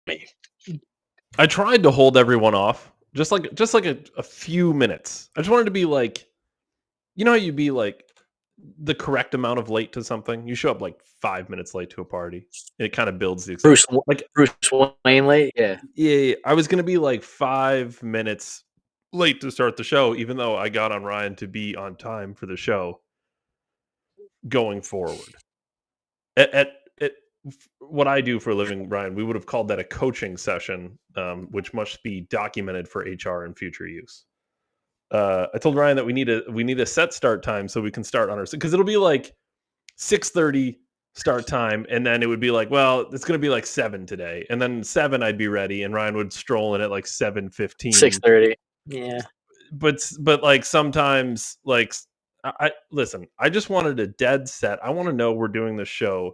me. I tried to hold everyone off, just like a few minutes. I just wanted to be like, you know, how you'd be like the correct amount of late to something. You show up like 5 minutes late to a party, and it kind of builds the excitement. Bruce Wayne late, yeah. Yeah, I was gonna be like 5 minutes late to start the show, even though I got on Ryan to be on time for the show going forward. At what I do for a living, Ryan, we would have called that a coaching session, which must be documented for HR and future use. I told Ryan that we need a set start time so we can start on our, because it'll be like 6:30 start time, and then it would be like, well, it's going to be like 7 today, and then 7 I'd be ready, and Ryan would stroll in at like 7:15, 6:30. Yeah, but like sometimes, like, I listen. I just wanted a dead set. I want to know we're doing the show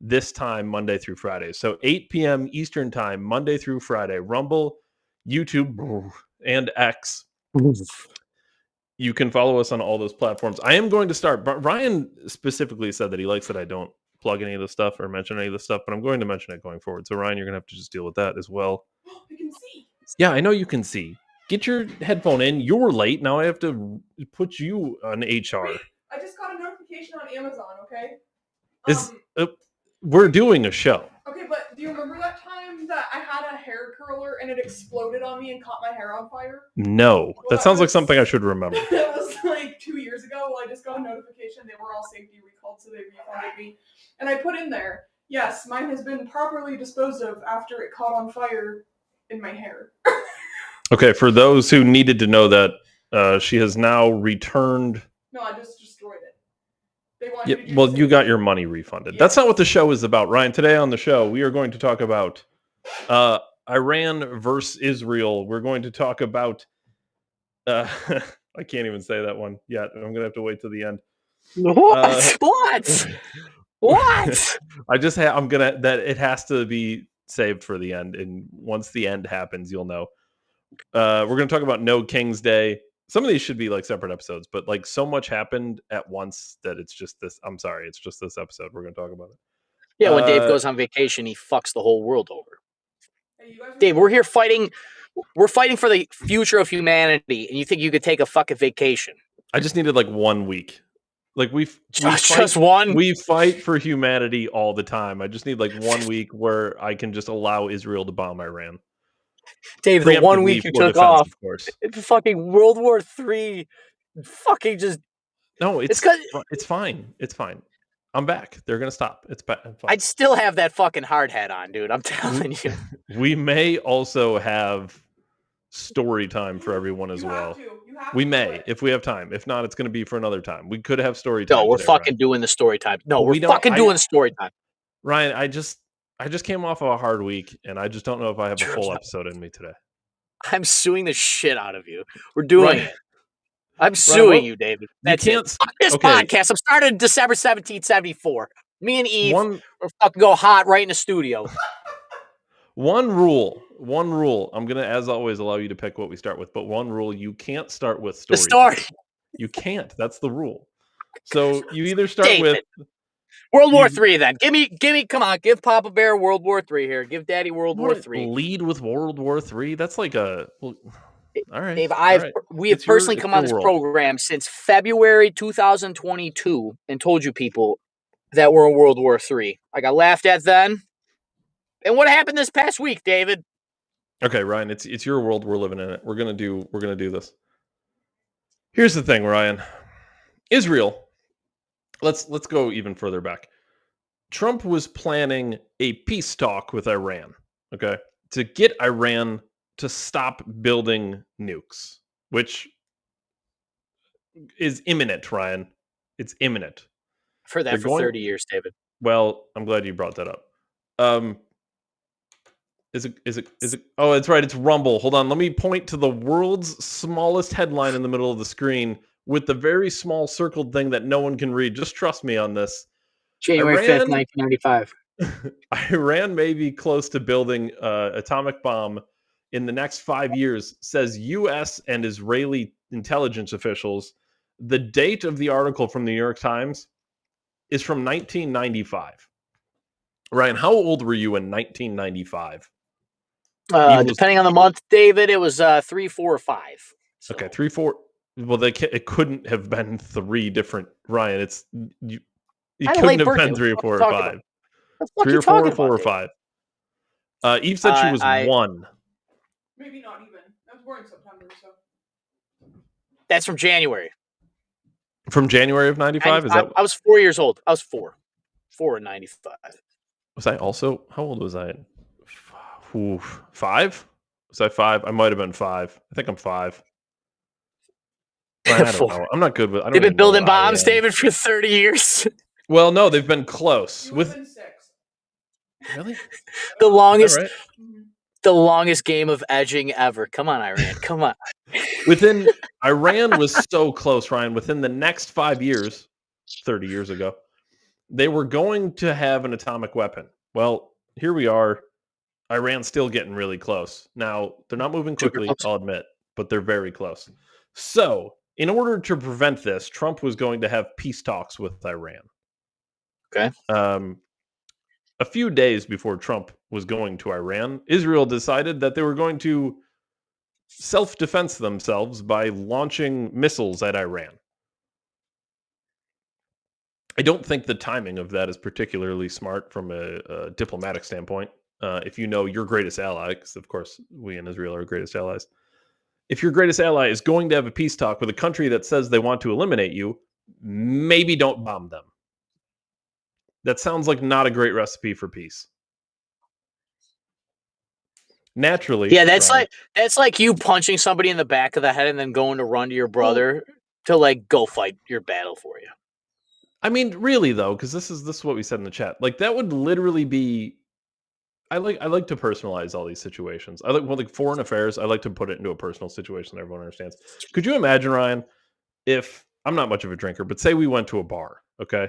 this time Monday through Friday, so 8 p.m. Eastern time Monday through Friday. Rumble, YouTube, and X. You can follow us on all those platforms. I am going to start, but Ryan specifically said that he likes that I don't plug any of this stuff or mention any of this stuff, but I'm going to mention it going forward. So Ryan, you're going to have to just deal with that as well. You can see. Yeah, I know you can see. Get your headphone in. You're late. Now I have to put you on HR. Wait, I just got a notification on Amazon, okay? We're doing a show. Okay, but do you remember that time that I had a hair curler and it exploded on me and caught my hair on fire? No. Well, that sounds like something I should remember. It was like 2 years ago. Well, I just got a notification. They were all safety recalled, so they refunded me. And I put in there, yes, mine has been properly disposed of after it caught on fire in my hair. Okay, for those who needed to know that, she has now returned. No, I just destroyed it. They want Yeah, you to do well, you got your money refunded. Yeah. That's not what the show is about, Ryan. Today on the show, we are going to talk about Iran versus Israel. We're going to talk about I can't even say that one yet. I'm going to have to wait till the end. What? What? I'm gonna that it has to be saved for the end, and once the end happens, you'll know. We're going to talk about No King's Day. Some of these should be like separate episodes, but like so much happened at once that it's just this. I'm sorry, it's just this episode. We're going to talk about it. Yeah, when Dave goes on vacation, he fucks the whole world over. Hey, Dave, we're here fighting. We're fighting for the future of humanity, and you think you could take a fucking vacation? I just needed like 1 week. Like we fight for humanity all the time. I just need like 1 week where I can just allow Israel to bomb Iran. Dave, the 1 week you took off, of course. It's fucking World War III. Fucking just no. It's fine. It's fine. I'm back. They're gonna stop. It's fine. I'd still have that fucking hard hat on, dude. I'm telling you. We may also have story time for everyone as well. We may, if we have time. If not, it's going to be for another time. We could have story time. No, we're fucking doing the story time. No, we're fucking doing the story time. Ryan, I just came off of a hard week, and I just don't know if I have a full episode in me today. I'm suing the shit out of you. We're doing it. I'm suing you, David. That's it. This podcast. I'm started December 17th, 1974. Me and Eve are fucking go hot right in the studio. One rule. I'm going to, as always, allow you to pick what we start with. But one rule, you can't start with story. The story. You can't. That's the rule. So you either start with World War III then. Give me, come on. Give Papa Bear World War III here. Give Daddy World War III. Lead with World War III? That's like a... Well, all right. Dave, we have personally come on this program since February 2022 and told you people that we're in World War III. I got laughed at then. And what happened this past week, David? Okay, Ryan, it's your world. We're living in it. We're gonna do this. Here's the thing, Ryan. Israel. Let's go even further back. Trump was planning a peace talk with Iran, okay, to get Iran to stop building nukes, which is imminent, Ryan. It's imminent. I've heard that for 30 years, David. Well, I'm glad you brought that up. Is it? Oh, that's right. It's Rumble. Hold on. Let me point to the world's smallest headline in the middle of the screen with the very small circled thing that no one can read. Just trust me on this. January 5th, 1995. Iran may be close to building an atomic bomb in the next 5 years, says U.S. and Israeli intelligence officials. The date of the article from the New York Times is from 1995. Ryan, how old were you in 1995? Depending on the month, David, it was 3, 4, or 5. So. Okay, 3, 4. Well, it couldn't have been 3 different. Ryan, it couldn't have been 3 or 4 or 5. 3 or 4 or 4 or 5. Eve said she was 1. Maybe not even. I was born in September, so. That's from January. From January of 95? Is that? I was 4 years old. I was 4. 4 in 95. Was I also? How old was I? 5? Was I 5? I might have been 5. I think I'm 5. I don't know. I'm not good with. They've been building bombs, David, for 30 years. Well, no, they've been close. With 6. Really? The longest. Right? The longest game of edging ever. Come on, Iran. Come on. Iran was so close, Ryan. Within the next 5 years, 30 years ago, they were going to have an atomic weapon. Well, here we are. Iran's still getting really close. Now, they're not moving quickly, I'll admit, but they're very close. So, in order to prevent this, Trump was going to have peace talks with Iran. Okay. A few days before Trump was going to Iran, Israel decided that they were going to self-defense themselves by launching missiles at Iran. I don't think the timing of that is particularly smart from a diplomatic standpoint. If you know your greatest ally, because of course we in Israel are greatest allies, if your greatest ally is going to have a peace talk with a country that says they want to eliminate you, maybe don't bomb them. That sounds like not a great recipe for peace. Naturally. Yeah, that's like you punching somebody in the back of the head and then going to run to your brother to like go fight your battle for you. I mean, really though, because this is what we said in the chat. Like that would literally be. I like to personalize all these situations. I like foreign affairs. I like to put it into a personal situation that everyone understands. Could you imagine, Ryan, if I'm not much of a drinker, but say we went to a bar, okay,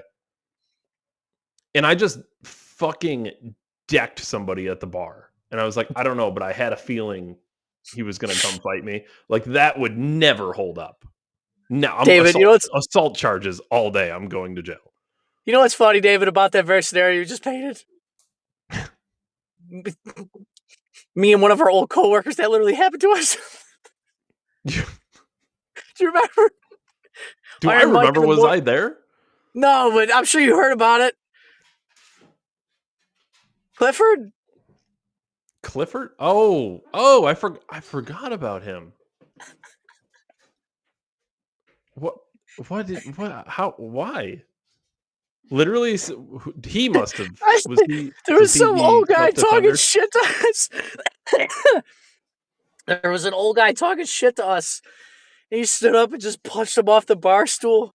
and I just fucking decked somebody at the bar, and I was like, I don't know, but I had a feeling he was going to come fight me. Like that would never hold up. No, I'm David, assault charges all day. I'm going to jail. You know what's funny, David, about that very scenario you just painted? Me and one of our old coworkers, that literally happened to us. Do you remember? Do I remember? Was I there? No, but I'm sure you heard about it. Clifford? Oh, I forgot about him. Why? Literally, he must have. There was some old guy talking shit to us. There was an old guy talking shit to us. He stood up and just punched him off the bar stool,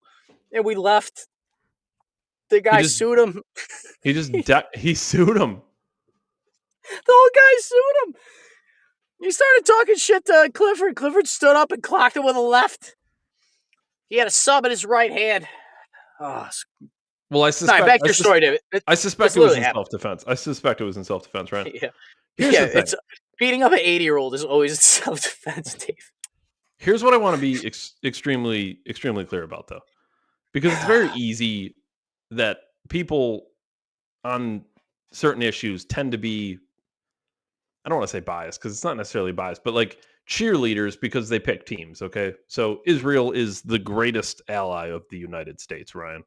and we left. The guy sued him. He sued him. The old guy sued him. He started talking shit to Clifford. Clifford stood up and clocked him with a left. He had a sub in his right hand. Oh. Well, I suspect. Back to your story, David. I suspect it was in self-defense. Right? It's beating up an 80-year-old is always in self-defense, Dave. Here's what I want to be extremely, extremely clear about, though, because it's very easy that people on certain issues tend to be. I don't want to say biased because it's not necessarily biased, but like cheerleaders because they pick teams. Okay, so Israel is the greatest ally of the United States, Ryan.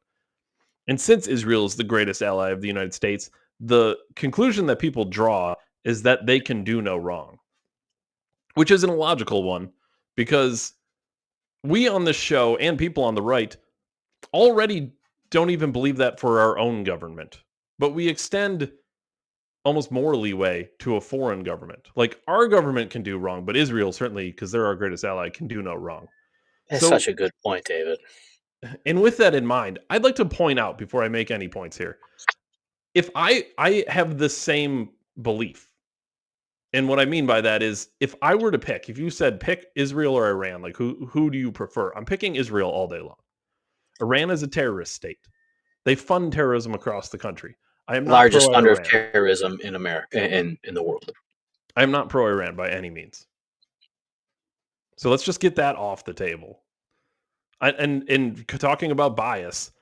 And since Israel is the greatest ally of the United States, the conclusion that people draw is that they can do no wrong, which is an illogical one because we on this show and people on the right already don't even believe that for our own government. But we extend almost more leeway to a foreign government. Like our government can do wrong, but Israel certainly, because they're our greatest ally, can do no wrong. That's such a good point, David. And with that in mind, I'd like to point out before I make any points here, if I have the same belief, and what I mean by that is if I were to pick, if you said pick Israel or Iran, like who do you prefer? I'm picking Israel all day long. Iran is a terrorist state. They fund terrorism across the country. I am not largest funder of terrorism in America in the world. I am not pro-Iran by any means. So let's just get that off the table. And talking about bias,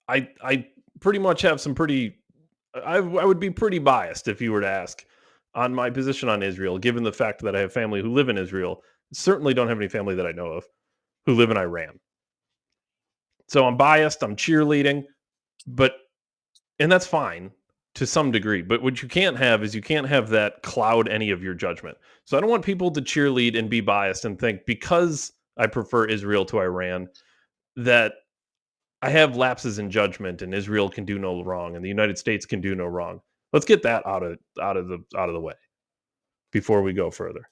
I pretty much have some pretty. I would be pretty biased if you were to ask on my position on Israel, given the fact that I have family who live in Israel. Certainly don't have any family that I know of who live in Iran. So I'm biased, I'm cheerleading, and that's fine to some degree. But what you can't have is you can't have that cloud any of your judgment. So I don't want people to cheerlead and be biased and think because I prefer Israel to Iran that I have lapses in judgment and Israel can do no wrong and the United States can do no wrong. Let's get that out of the way before we go further.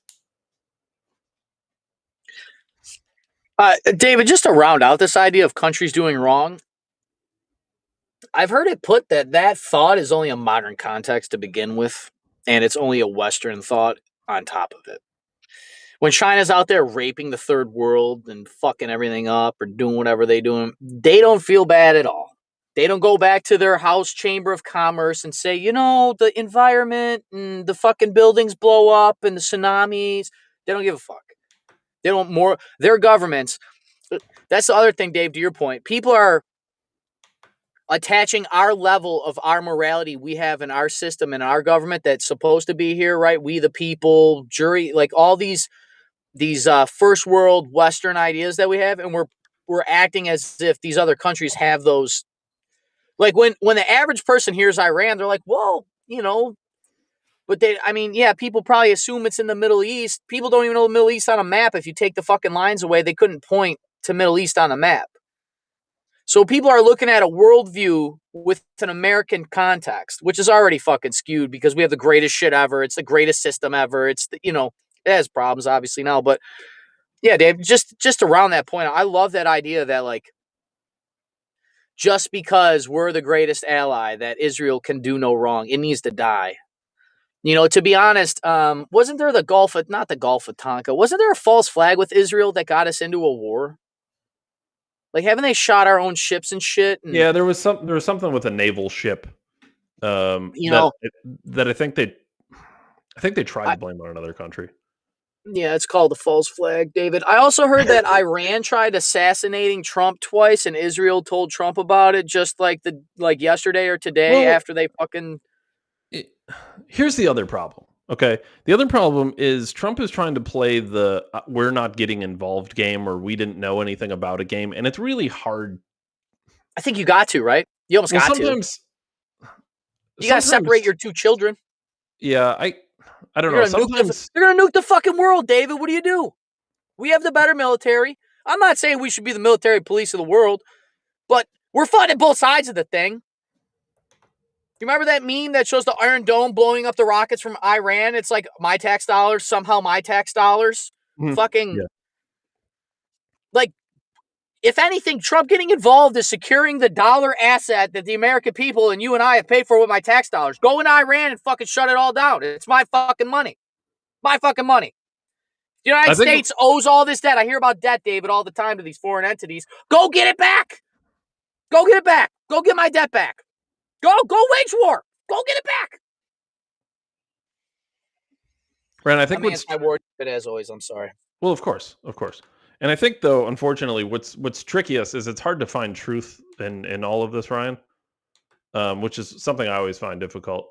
David, just to round out this idea of countries doing wrong, I've heard it put that thought is only a modern context to begin with, and it's only a Western thought on top of it. When China's out there raping the third world and fucking everything up or doing whatever they do, they don't feel bad at all. They don't go back to their house chamber of commerce and say, the environment and the fucking buildings blow up and the tsunamis. They don't give a fuck. They don't their governments. That's the other thing, Dave, to your point. People are attaching our level of our morality we have in our system and our government that's supposed to be here, right? We the people, jury, like all these first world Western ideas that we have, and we're acting as if these other countries have those. Like when the average person hears Iran, they're like, well, but people probably assume it's in the Middle East. People don't even know the Middle East on a map. If you take the fucking lines away, they couldn't point to Middle East on a map. So people are looking at a worldview with an American context, which is already fucking skewed because we have the greatest shit ever. It's the greatest system ever. It's it has problems obviously now, but yeah, Dave, just around that point, I love that idea that like just because we're the greatest ally, that Israel can do no wrong. It needs to die. To be honest, wasn't there not the Gulf of Tonkin? Wasn't there a false flag with Israel that got us into a war? Like, haven't they shot our own ships and shit? And, yeah, there was something with a naval ship. That I think they tried to blame on another country. Yeah, it's called the false flag, David. I also heard that Iran tried assassinating Trump twice, and Israel told Trump about it just like yesterday or today after they fucking. Here's the other problem. Okay, the other problem is Trump is trying to play the "we're not getting involved" game, or "we didn't know anything about a" game, and it's really hard. I think you got to, right? You almost got to. You got to separate your two children. Yeah, I don't know. Sometimes they're going to nuke the fucking world, David. What do you do? We have the better military. I'm not saying we should be the military police of the world, but we're fighting both sides of the thing. You remember that meme that shows the Iron Dome blowing up the rockets from Iran? It's like my tax dollars, somehow my tax dollars. Fucking. Yeah. Like, if anything, Trump getting involved is securing the dollar asset that the American people and you and I have paid for with my tax dollars. Go in Iran and fucking shut it all down. It's my fucking money. My fucking money. The United States owes all this debt. I hear about debt, David, all the time to these foreign entities. Go get it back. Go get it back. Go get my debt back. Go wage war. Go get it back. Rant, I think I war it as always. I'm sorry. Well, of course. And I think, though, unfortunately, what's trickiest is it's hard to find truth in all of this, Ryan, which is something I always find difficult.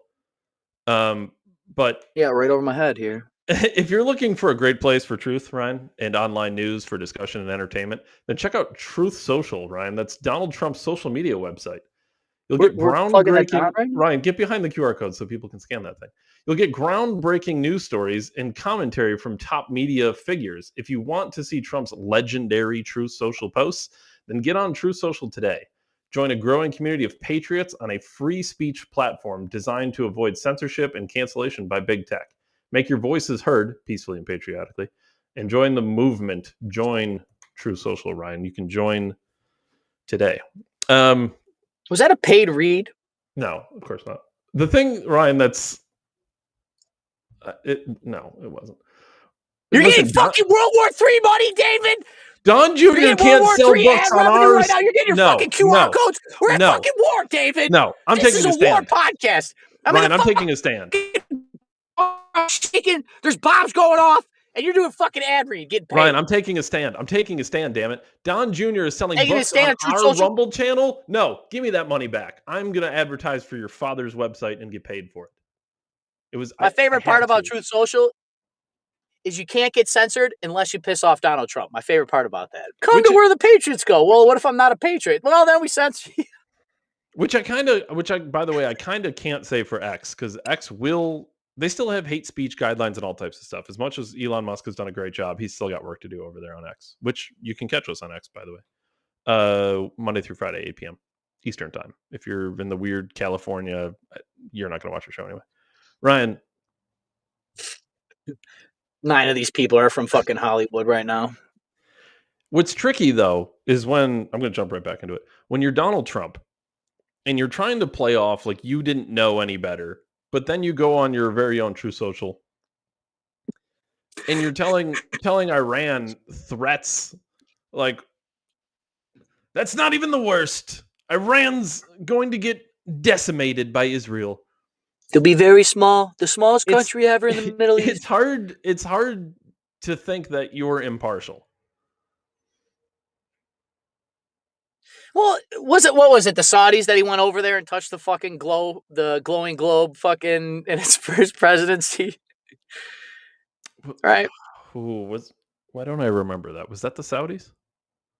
But yeah, right over my head here. If you're looking for a great place for truth, Ryan, and online news for discussion and entertainment, then check out Truth Social, Ryan. That's Donald Trump's social media website. You'll get groundbreaking. Right? Ryan, get behind the QR code so people can scan that thing. You'll get groundbreaking news stories and commentary from top media figures. If you want to see Trump's legendary Truth Social posts, then get on Truth Social today. Join a growing community of patriots on a free speech platform designed to avoid censorship and cancellation by big tech. Make your voices heard peacefully and patriotically, and join the movement. Join Truth Social, Ryan. You can join today. Was that a paid read? No, of course not. The thing, Ryan, that's no, it wasn't. You're getting fucking World War III money, David. Don Jr. can't sell books on ours. Right now. You're getting your fucking QR codes. We're at fucking war, David. No, I'm taking a stand. This is a war podcast. Ryan, I'm taking a stand. There's bombs going off, and you're doing fucking ad read. Get paid. Ryan, I'm taking a stand. Damn it. Don Jr. is selling books on our Rumble channel. No, give me that money back. I'm going to advertise for your father's website and get paid for it. It was my favorite part about Truth Social is you can't get censored unless you piss off Donald Trump. My favorite part about that. Come to where the Patriots go. Well, what if I'm not a Patriot? Well, then we censor you. By the way, I kind of can't say for X, because X they still have hate speech guidelines and all types of stuff. As much as Elon Musk has done a great job, he's still got work to do over there on X, which you can catch us on X, by the way. Monday through Friday, 8 p.m. Eastern time. If you're in the weird California, you're not going to watch the show anyway. Ryan. 9 of these people are from fucking Hollywood right now. What's tricky, though, is when, I'm going to jump right back into it, when you're Donald Trump and you're trying to play off like you didn't know any better, but then you go on your very own True Social and you're telling Iran threats like, that's not even the worst. Iran's going to get decimated by Israel. They'll be very small, the smallest country ever in the Middle East. It's hard to think that you're impartial. Well, what was it? The Saudis that he went over there and touched the fucking glowing globe fucking in his first presidency. Right? Why don't I remember that? Was that the Saudis?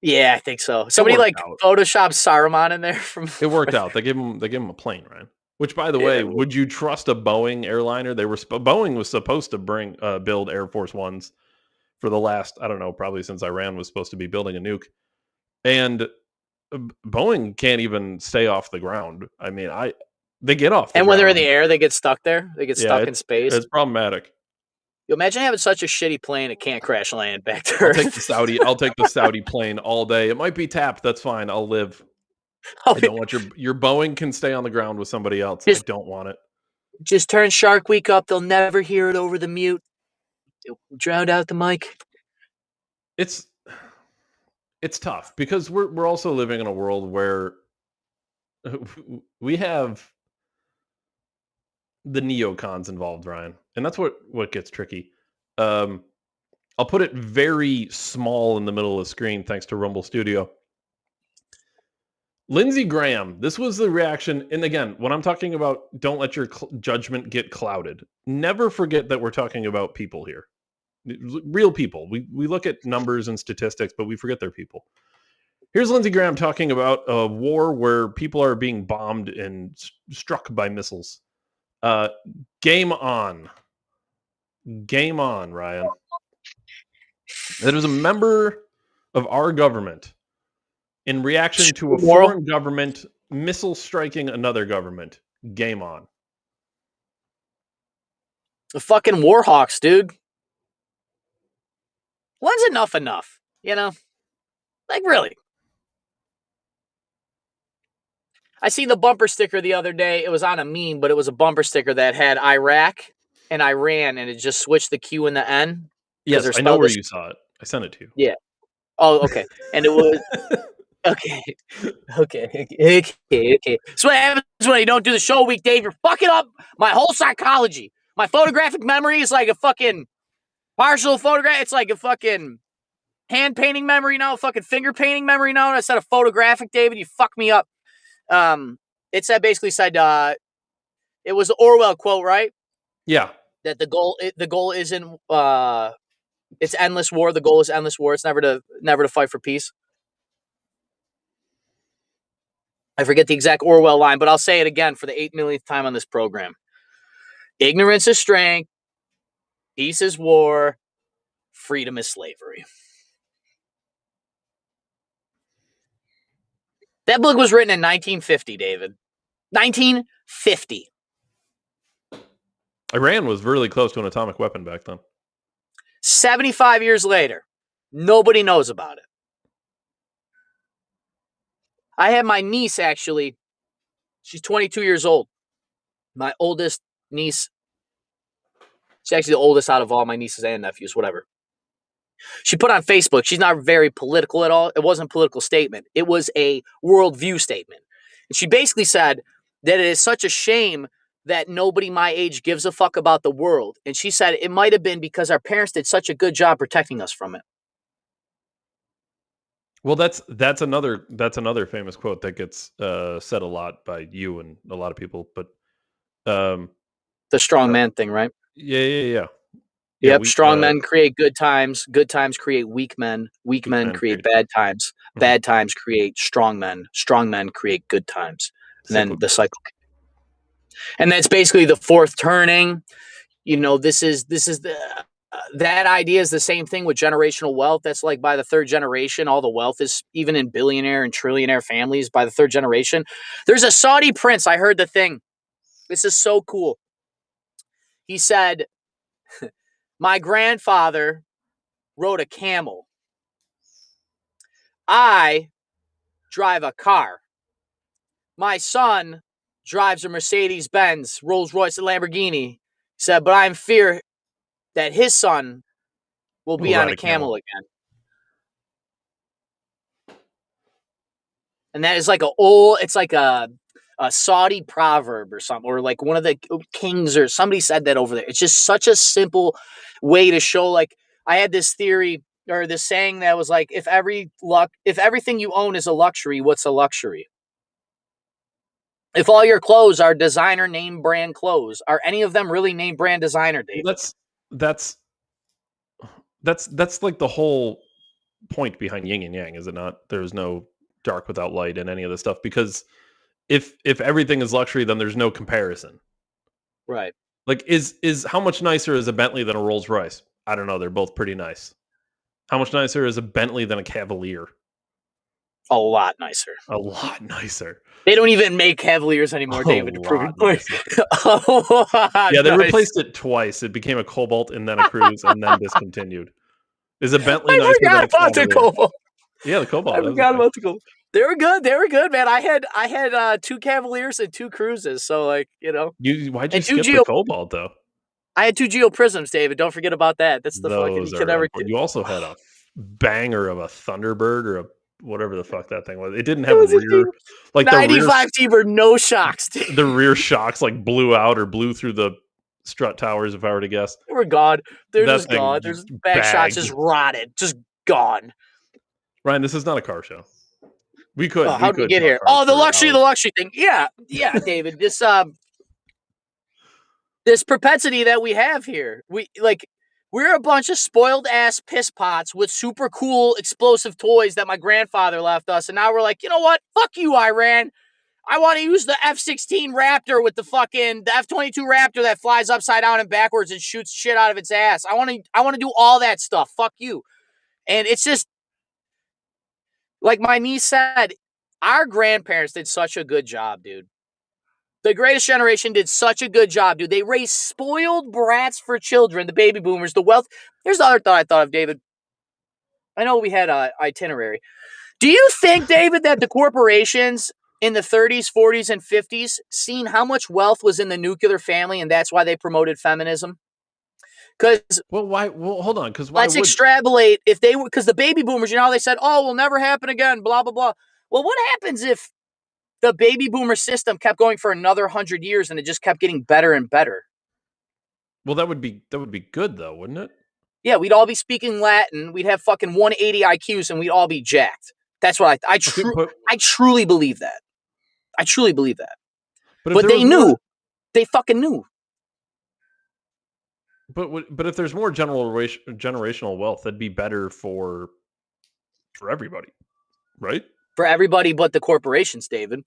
Yeah, I think so. Somebody like photoshopped Saruman in there It worked out. They gave him a plane, right? Which, by the way, would you trust a Boeing airliner? Boeing was supposed to build Air Force Ones for the last, I don't know, probably since Iran was supposed to be building a nuke, and Boeing can't even stay off the ground. I mean, they get off, and when they're in the air, they get stuck there. They get stuck in space. It's problematic. You imagine having such a shitty plane it can't crash land back to Earth. I'll take the Saudi plane all day. It might be tapped. That's fine. I'll live. I don't want your Boeing can stay on the ground with somebody else. I don't want it. Just turn Shark Week up. They'll never hear it over the mute. It'll drown out the mic. It's tough because we're also living in a world where we have the neocons involved, Ryan, and that's what gets tricky. I'll put it very small in the middle of the screen thanks to Rumble Studio. Lindsey Graham, this was the reaction. And again, when I'm talking about don't let your judgment get clouded, never forget that we're talking about people here. Real people. We look at numbers and statistics, but we forget they're people. Here's Lindsey Graham talking about a war where people are being bombed and struck by missiles. Game on. Game on, Ryan. That was a member of our government in reaction to a foreign government missile striking another government. Game on. The fucking Warhawks, dude. When's enough? You know? Like, really? I seen the bumper sticker the other day. It was on a meme, but it was a bumper sticker that had Iraq and Iran, and it just switched the Q and the N. Yes, I know where you saw it. I sent it to you. Yeah. Oh, okay. And it was... Okay. So what happens when you don't do the show week, Dave? You're fucking up my whole psychology. My photographic memory is like a fucking partial photograph. It's like a fucking hand painting memory now, fucking finger painting memory now. Instead of photographic, David, you fuck me up. It basically said it was the Orwell quote, right? Yeah. That the goal isn't it's endless war. The goal is endless war. It's never to fight for peace. I forget the exact Orwell line, but I'll say it again for the 8 millionth time on this program. Ignorance is strength. Peace is war. Freedom is slavery. That book was written in 1950, David. 1950. Iran was really close to an atomic weapon back then. 75 years later, nobody knows about it. I had my niece, actually. She's 22 years old. My oldest niece. She's actually the oldest out of all my nieces and nephews, whatever. She put on Facebook, she's not very political at all. It wasn't a political statement. It was a worldview statement. And she basically said that it is such a shame that nobody my age gives a fuck about the world. And she said it might have been because our parents did such a good job protecting us from it. Well, that's another famous quote that gets said a lot by you and a lot of people. But The strong man thing, right? Yeah. Yep. Strong men create good times. Good times create weak men. Weak men create bad times. Bad times create strong men. Strong men create good times. And then the cycle. And that's basically the fourth turning. This is that idea is the same thing with generational wealth. That's like by the third generation, all the wealth is even in billionaire and trillionaire families by the third generation. There's a Saudi prince. I heard the thing. This is so cool. He said, my grandfather rode a camel. I drive a car. My son drives a Mercedes-Benz, Rolls-Royce, and Lamborghini. He said, but I'm fear that his son will be on a camel again. And that is like it's like a Saudi proverb or something, or like one of the kings or somebody said that over there. It's just such a simple way to show, like, I had this theory or this saying that was like, if everything you own is a luxury, what's a luxury? If all your clothes are designer name brand clothes, are any of them really name brand designer, Dave? That's like the whole point behind yin and yang, is it not? There's no dark without light in any of this stuff, because if everything is luxury, then there's no comparison. Right. Like, is how much nicer is a Bentley than a Rolls Royce? I don't know. They're both pretty nice. How much nicer is a Bentley than a Cavalier? A lot nicer. A lot nicer. They don't even make Cavaliers anymore, David. To prove your point. Yeah, they replaced it twice. It became a Cobalt and then a Cruise and then discontinued. Is a Bentley nicer than a Cavalier? The Cobalt. Yeah, the Cobalt. I forgot about the Cobalt. They were good, man. I had 2 Cavaliers and 2 Cruises, so like, why'd you skip the Cobalt though? I had 2 Geo Prisms, David. Don't forget about that. That's the Those fucking never. You also had a banger of a Thunderbird or a whatever the fuck that thing was. It didn't have a rear, like 95 T-Bird, no shocks. Dude. The rear shocks like blew out or blew through the strut towers, if I were to guess. They were gone. They're just gone. There's back shots just rotted, just gone. Ryan, this is not a car show. We could. How did we get here? Oh, the luxury thing. Yeah, David. This propensity that we have here. We're a bunch of spoiled ass piss pots with super cool explosive toys that my grandfather left us, and now we're like, you know what? Fuck you, Iran. I want to use the F-16 Raptor with the F-22 Raptor that flies upside down and backwards and shoots shit out of its ass. I want to do all that stuff. Fuck you. And it's just like my niece said, our grandparents did such a good job, dude. The greatest generation did such a good job, dude. They raised spoiled brats for children, the baby boomers, the wealth. Here's the other thought I thought of, David. I know we had an itinerary. Do you think, David, that the corporations in the 30s, 40s, and 50s seen how much wealth was in the nuclear family, and that's why they promoted feminism? Why? Well, hold on. Let's extrapolate. If they were, because the baby boomers, they said, "Oh, will never happen again." Blah blah blah. Well, what happens if the baby boomer system kept going for another 100 years and it just kept getting better and better? Well, that would be good, though, wouldn't it? Yeah, we'd all be speaking Latin. We'd have fucking 180 IQs, and we'd all be jacked. That's what I truly believe that. I truly believe that. But they knew. They fucking knew. But if there's more generational wealth, that'd be better for everybody, right? For everybody but the corporations, David.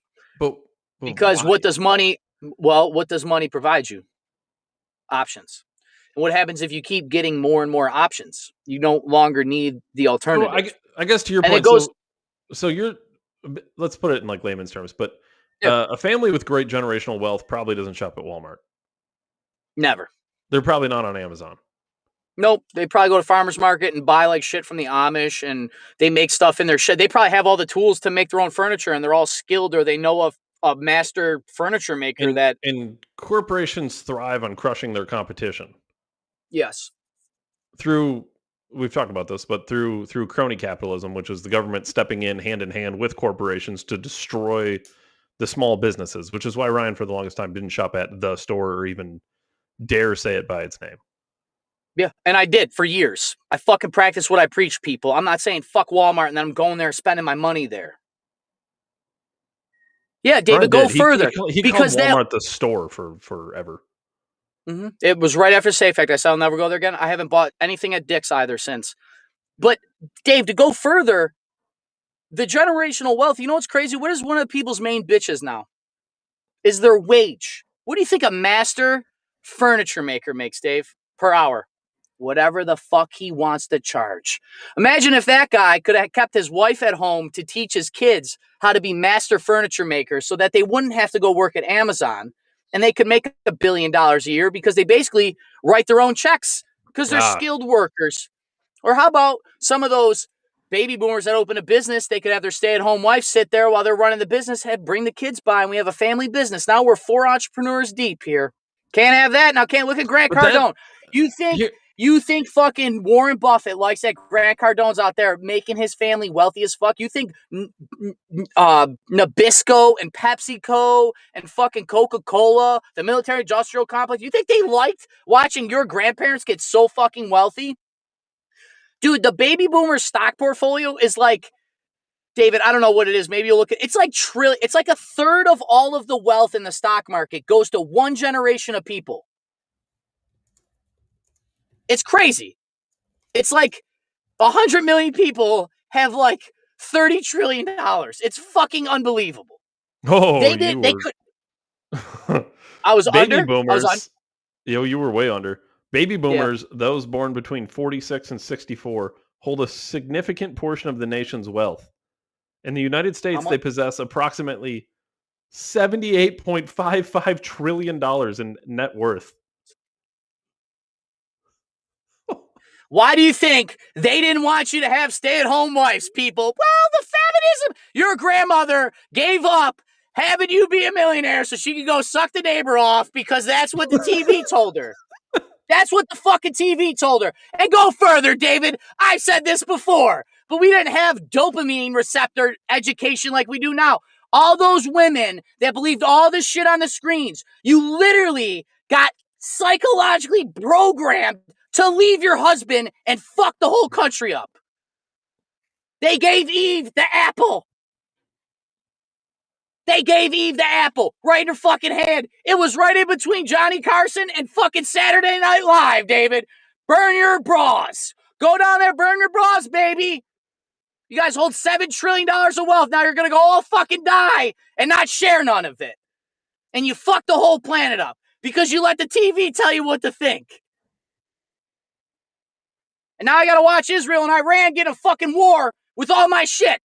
Because why? what does money provide you? Options. And what happens if you keep getting more and more options? You no longer need the alternative. Well, I guess to your point, so you're, let's put it in like layman's terms, but a family with great generational wealth probably doesn't shop at Walmart. Never. They're probably not on Amazon. Nope. They probably go to farmer's market and buy like shit from the Amish, and they make stuff in their shed. They probably have all the tools to make their own furniture, and they're all skilled, or they know of a master furniture maker and corporations thrive on crushing their competition. Yes. We've talked about this, but through crony capitalism, which is the government stepping in hand with corporations to destroy the small businesses, which is why Ryan for the longest time didn't shop at the store or even dare say it by its name. Yeah, and I did for years. I fucking practice what I preach, people. I'm not saying fuck Walmart and then I'm going there and spending my money there. Yeah, David, go further. He called Walmart the store for forever. Mm-hmm. It was right after Safe Act. I said I'll never go there again. I haven't bought anything at Dick's either since. But Dave, to go further, the generational wealth, you know what's crazy? What is one of the people's main bitches now? Is their wage. What do you think a master furniture maker makes, Dave, per hour? Whatever the fuck he wants to charge. Imagine if that guy could have kept his wife at home to teach his kids how to be master furniture makers so that they wouldn't have to go work at Amazon and they could make $1 billion a year because they basically write their own checks because they're skilled workers. Or how about some of those baby boomers that open a business? They could have their stay-at-home wife sit there while they're running the business, bring the kids by, and we have a family business. Now we're 4 entrepreneurs deep here. Can't have that. Now can't look at Grant Cardone. You think fucking Warren Buffett likes that Grant Cardone's out there making his family wealthy as fuck? You think Nabisco and PepsiCo and fucking Coca-Cola, the military industrial complex, you think they liked watching your grandparents get so fucking wealthy? Dude, the baby boomer stock portfolio is like, David, I don't know what it is. Maybe you'll look at it's like it's like a third of all of the wealth in the stock market goes to one generation of people. It's crazy. It's like 100 million people have like $30 trillion. It's fucking unbelievable. Oh, they could. I was baby under. boomers. You were way under. Baby boomers, those born between 46 and 64, hold a significant portion of the nation's wealth. In the United States, they possess approximately $78.55 trillion in net worth. Why do you think they didn't want you to have stay-at-home wives, people? Well, the feminism. Your grandmother gave up having you be a millionaire so she could go suck the neighbor off because that's what the TV told her. That's what the fucking TV told her. And go further, David. I've said this before, but we didn't have dopamine receptor education like we do now. All those women that believed all this shit on the screens, you literally got psychologically programmed to leave your husband and fuck the whole country up. They gave Eve the apple. They gave Eve the apple right in her fucking hand. It was right in between Johnny Carson and fucking Saturday Night Live, David. Burn your bras. Go down there, burn your bras, baby. You guys hold $7 trillion of wealth. Now you're going to go all fucking die and not share none of it. And you fucked the whole planet up because you let the TV tell you what to think. And now I got to watch Israel and Iran get a fucking war with all my shit.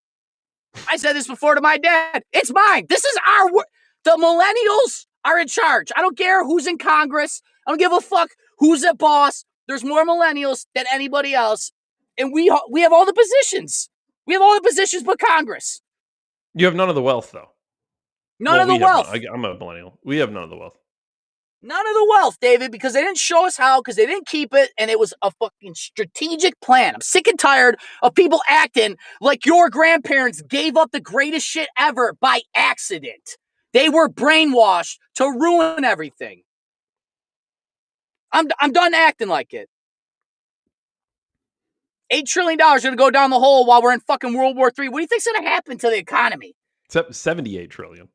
I said this before to my dad. It's mine. This is our work. The millennials are in charge. I don't care who's in Congress. I don't give a fuck who's a boss. There's more millennials than anybody else. And we have all the positions. We have all the positions but Congress. You have none of the wealth, though. None of the wealth. I'm a millennial. We have none of the wealth. None of the wealth, David, because they didn't show us how, because they didn't keep it, and it was a fucking strategic plan. I'm sick and tired of people acting like your grandparents gave up the greatest shit ever by accident. They were brainwashed to ruin everything. I'm done acting like it. $8 trillion going to go down the hole while we're in fucking World War III. What do you think's going to happen to the economy? It's 78 trillion.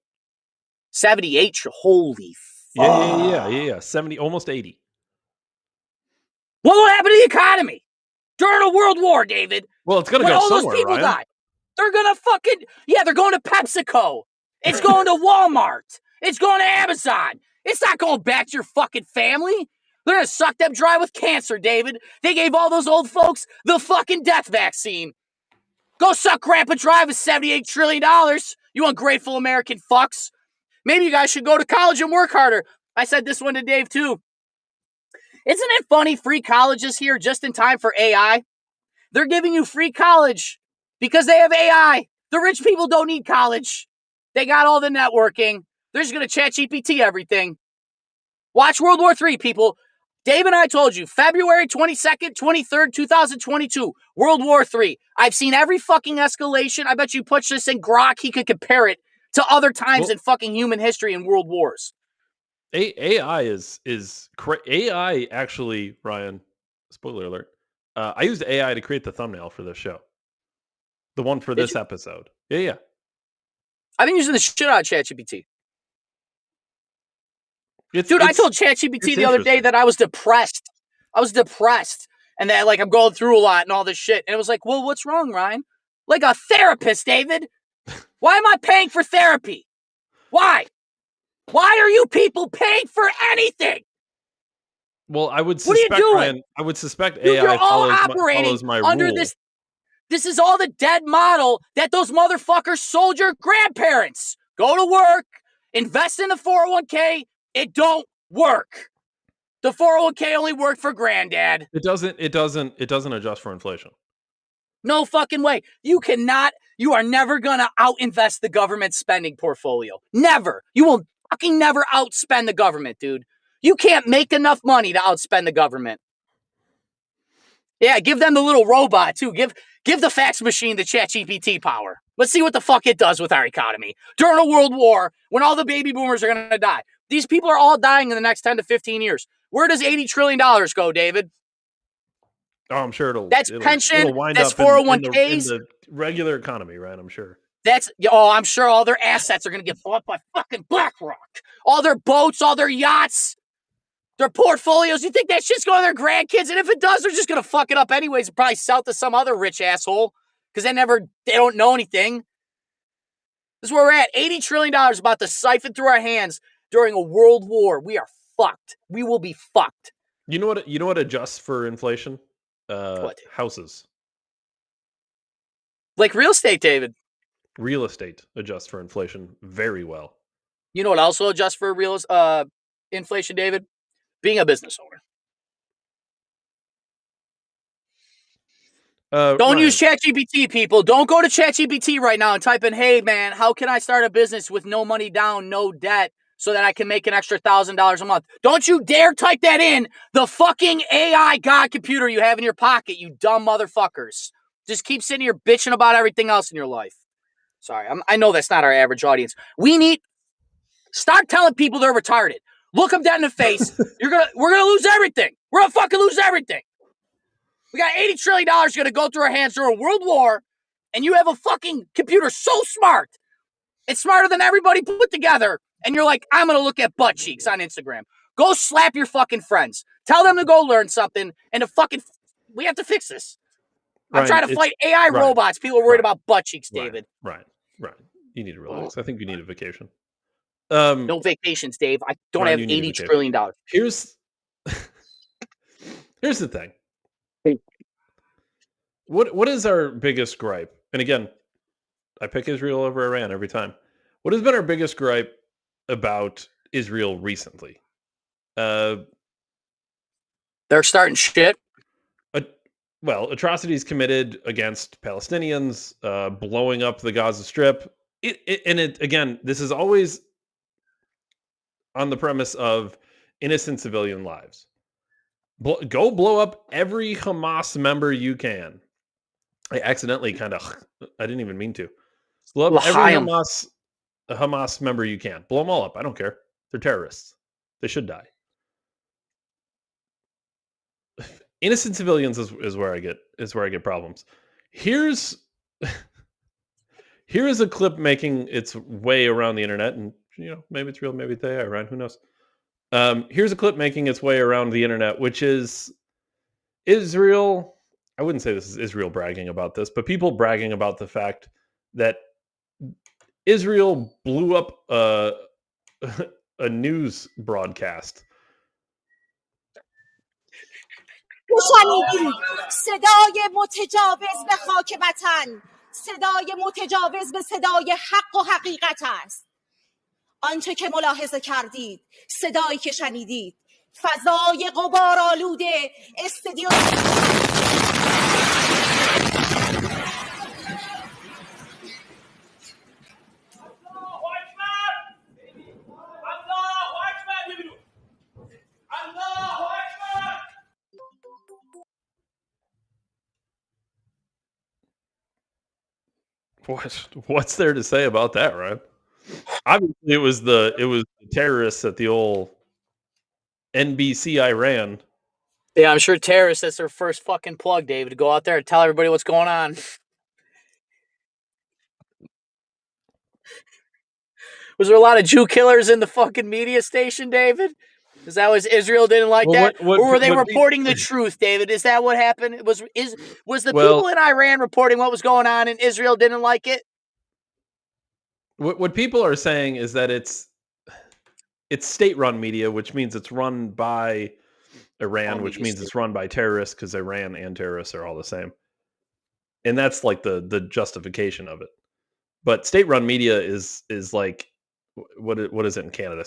78 trillion. Holy fuck. Yeah. 70, almost 80. What will happen to the economy during a world war, David? Well, it's going to go all somewhere, those people Ryan. die. They're going to fucking, they're going to PepsiCo. It's going to Walmart. It's going to Amazon. It's not going back to your fucking family. They're going to suck them dry with cancer, David. They gave all those old folks the fucking death vaccine. Go suck Grandpa dry with $78 trillion. You ungrateful American fucks. Maybe you guys should go to college and work harder. I said this one to Dave, too. Isn't it funny free college is here just in time for AI? They're giving you free college because they have AI. The rich people don't need college. They got all the networking. They're just going to ChatGPT everything. Watch World War III, people. Dave and I told you, February 22nd, 23rd, 2022, World War III. I've seen every fucking escalation. I bet you put this in Grok, he could compare it to other times in fucking human history and world wars. AI AI actually, Ryan, spoiler alert. I used AI to create the thumbnail for this show. The one for this episode. Yeah. I've been using the shit out of ChatGPT. Dude, I told ChatGPT the other day that I was depressed. And that, like, I'm going through a lot and all this shit. And it was like, well, what's wrong, Ryan? Like a therapist, David. Why am I paying for therapy? Why? Why are you people paying for anything? Well, I would suspect, Ryan, I would suspect Dude, AI follows my under rule. This is all the dead model that those motherfuckers sold your grandparents. Go to work, invest in the 401k. It don't work. The 401k only worked for granddad. It doesn't adjust for inflation. No fucking way. You are never gonna out-invest the government spending portfolio. Never. You will fucking never outspend the government, dude. You can't make enough money to outspend the government. Yeah, give them the little robot too. Give the fax machine the ChatGPT power. Let's see what the fuck it does with our economy. During a world war, when all the baby boomers are gonna die. These people are all dying in the next 10 to 15 years. Where does $80 trillion go, David? Oh, I'm sure it'll wind that's up 401ks in the regular economy, right? I'm sure. I'm sure all their assets are going to get bought by fucking BlackRock. All their boats, all their yachts, their portfolios. You think that shit's going to their grandkids? And if it does, they're just going to fuck it up anyways and probably sell it to some other rich asshole because they don't know anything. This is where we're at. $80 trillion about to siphon through our hands during a world war. We are fucked. We will be fucked. You know what adjusts for inflation? What? Houses. Like real estate, David. Real estate adjusts for inflation very well. You know what also adjusts for inflation, David? Being a business owner. Don't use ChatGPT, people. Don't go to ChatGPT right now and type in, hey, man, how can I start a business with no money down, no debt, so that I can make an extra $1,000 a month? Don't you dare type that in the fucking AI god computer you have in your pocket, you dumb motherfuckers. Just keep sitting here bitching about everything else in your life. Sorry, I know that's not our average audience. Start telling people they're retarded. Look them dead in the face. We're gonna lose everything. We're gonna fucking lose everything. We got $80 trillion going to go through our hands during a world war, and you have a fucking computer so smart. It's smarter than everybody put together. And you're like, I'm going to look at butt cheeks on Instagram. Go slap your fucking friends. Tell them to go learn something and we have to fix this. I'm trying to fight AI robots. People are worried about butt cheeks, David. Right. You need to relax. I think you need a vacation. No vacations, Dave. I don't have $80 trillion. Here's the thing. What is our biggest gripe? And again, I pick Israel over Iran every time. What has been our biggest gripe about Israel recently? They're starting shit. Atrocities committed against Palestinians, blowing up the Gaza Strip. Again, this is always on the premise of innocent civilian lives. Go blow up every Hamas member you can. I accidentally I didn't even mean to. Blow up every Hamas member you can. Blow them all up. I don't care. They're terrorists. They should die. Innocent civilians is where I get problems. Here's a clip making its way around the internet, and maybe it's real, maybe it's AI, Ryan, who knows? Here's a clip making its way around the internet, which is Israel. I wouldn't say this is Israel bragging about this, but people bragging about the fact that Israel blew up a news broadcast. شنیدید صدای متجاوز به خاک وطن، صدای متجاوز به صدای حق و حقیقت است. آنچه که ملاحظه کردید، صدایی که شنیدید، فضای غبارآلوده استادیوم What's there to say about that, Ryan? Obviously, it was the terrorists at the old NBC Iran. Yeah, I'm sure terrorists, that's their first fucking plug, David, to go out there and tell everybody what's going on. Was there a lot of Jew killers in the fucking media station, David? Is that what Israel didn't like that? Or were they reporting the truth, David? Is that what happened? Was the people in Iran reporting what was going on and Israel didn't like it? What people are saying is that it's state-run media, which means it's run by Iran, which means it's run by terrorists, because Iran and terrorists are all the same. And that's like the justification of it. But state-run media is like, what is it in Canada?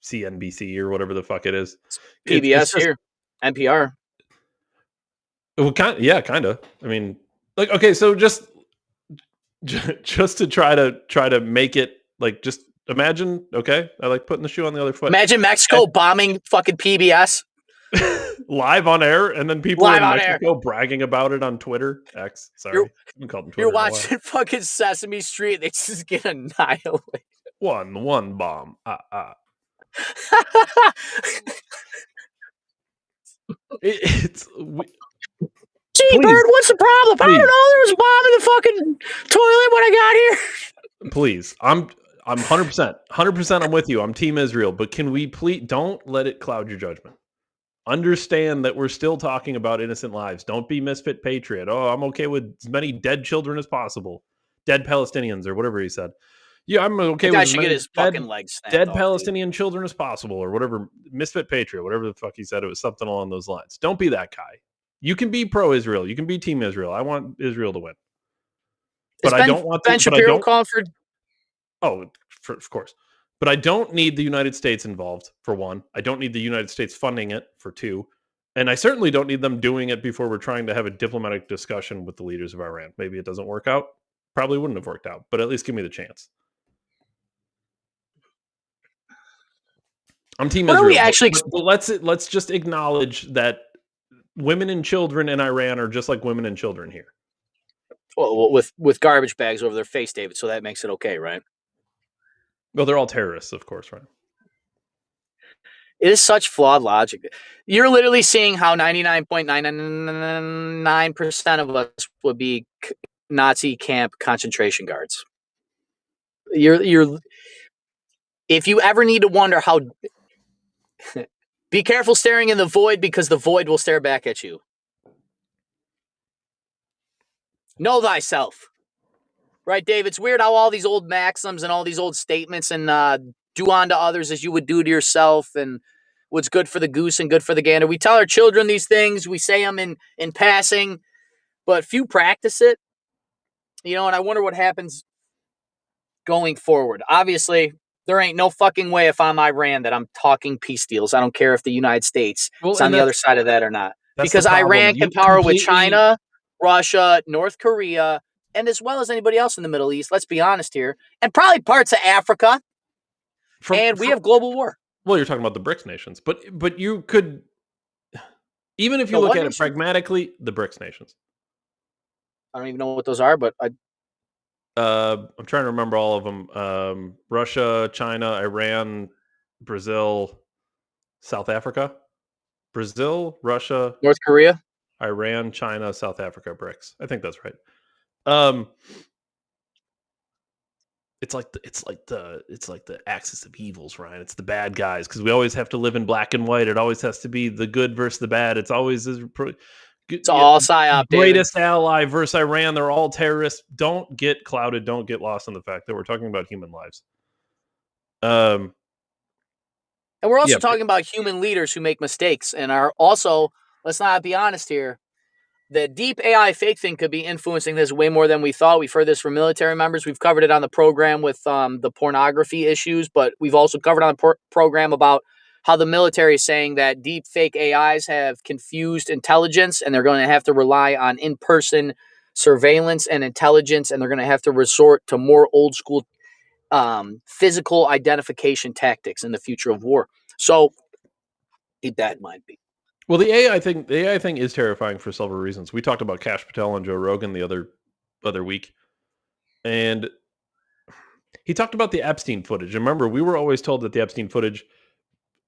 CNBC or whatever the fuck it is. PBS it's just, here, NPR. Well, kind of. I mean, like, okay, so just to try to make it like, just imagine. Okay, I like putting the shoe on the other foot. Imagine Mexico bombing fucking PBS live on air, and then people in Mexico bragging about it on Twitter. X, sorry, you're watching fucking Sesame Street. They just get annihilated. One bomb. Gee, Bird, what's the problem? Please. I don't know. There was a bomb in the fucking toilet when I got here. Please, I'm 100%. I'm with you. I'm Team Israel, but can we please don't let it cloud your judgment. Understand that we're still talking about innocent lives. Don't be misfit patriot. Oh, I'm okay with as many dead children as possible, dead Palestinians or whatever he said. Yeah, I'm okay with as many dead Palestinian children as possible, or whatever. Misfit patriot, whatever the fuck he said. It was something along those lines. Don't be that guy. You can be pro-Israel. You can be Team Israel. I want Israel to win. But I don't want Ben Shapiro call for. Oh, of course. But I don't need the United States involved, for one. I don't need the United States funding it, for two. And I certainly don't need them doing it before we're trying to have a diplomatic discussion with the leaders of Iran. Maybe it doesn't work out. Probably wouldn't have worked out. But at least give me the chance. I'm Team Israel. But let's just acknowledge that women and children in Iran are just like women and children here. Well, with garbage bags over their face, David, so that makes it okay, right? Well, they're all terrorists, of course, right? It is such flawed logic. You're literally seeing how 99.999% of us would be Nazi camp concentration guards. You're if you ever need to wonder how, be careful staring in the void, because the void will stare back at you. Know thyself. Right, Dave? It's weird how all these old maxims and all these old statements and do unto others as you would do to yourself, and what's good for the goose and good for the gander. We tell our children these things. We say them in passing, but few practice it. And I wonder what happens going forward. Obviously, there ain't no fucking way if I'm Iran that I'm talking peace deals. I don't care if the United States is on the other side of that or not. Because Iran can power with China, Russia, North Korea, and as well as anybody else in the Middle East, let's be honest here, and probably parts of Africa, and we have global war. Well, you're talking about the BRICS nations, but you could, even if you look at it pragmatically, the BRICS nations. I don't even know what those are, but I'm trying to remember all of them. Russia, China, Iran, Brazil, South Africa. Brazil, Russia, North Korea, Iran, China, South Africa, BRICS. I think that's right. It's like the axis of evils, Ryan. It's the bad guys, because we always have to live in black and white. It always has to be the good versus the bad. It's always it's all psyop. Greatest ally versus Iran. They're all terrorists. Don't get clouded. Don't get lost in the fact that we're talking about human lives. And we're also talking about human leaders who make mistakes and are also, let's not be honest here, the deep AI fake thing could be influencing this way more than we thought. We've heard this from military members. We've covered it on the program with the pornography issues, but we've also covered on the program about how the military is saying that deep fake AIs have confused intelligence, and they're going to have to rely on in-person surveillance and intelligence, and they're going to have to resort to more old school physical identification tactics in the future of war. So keep that in mind. Well, the AI thing is terrifying for several reasons. We talked about Kash Patel and Joe Rogan the other week, and he talked about the Epstein footage. Remember, we were always told that the Epstein footage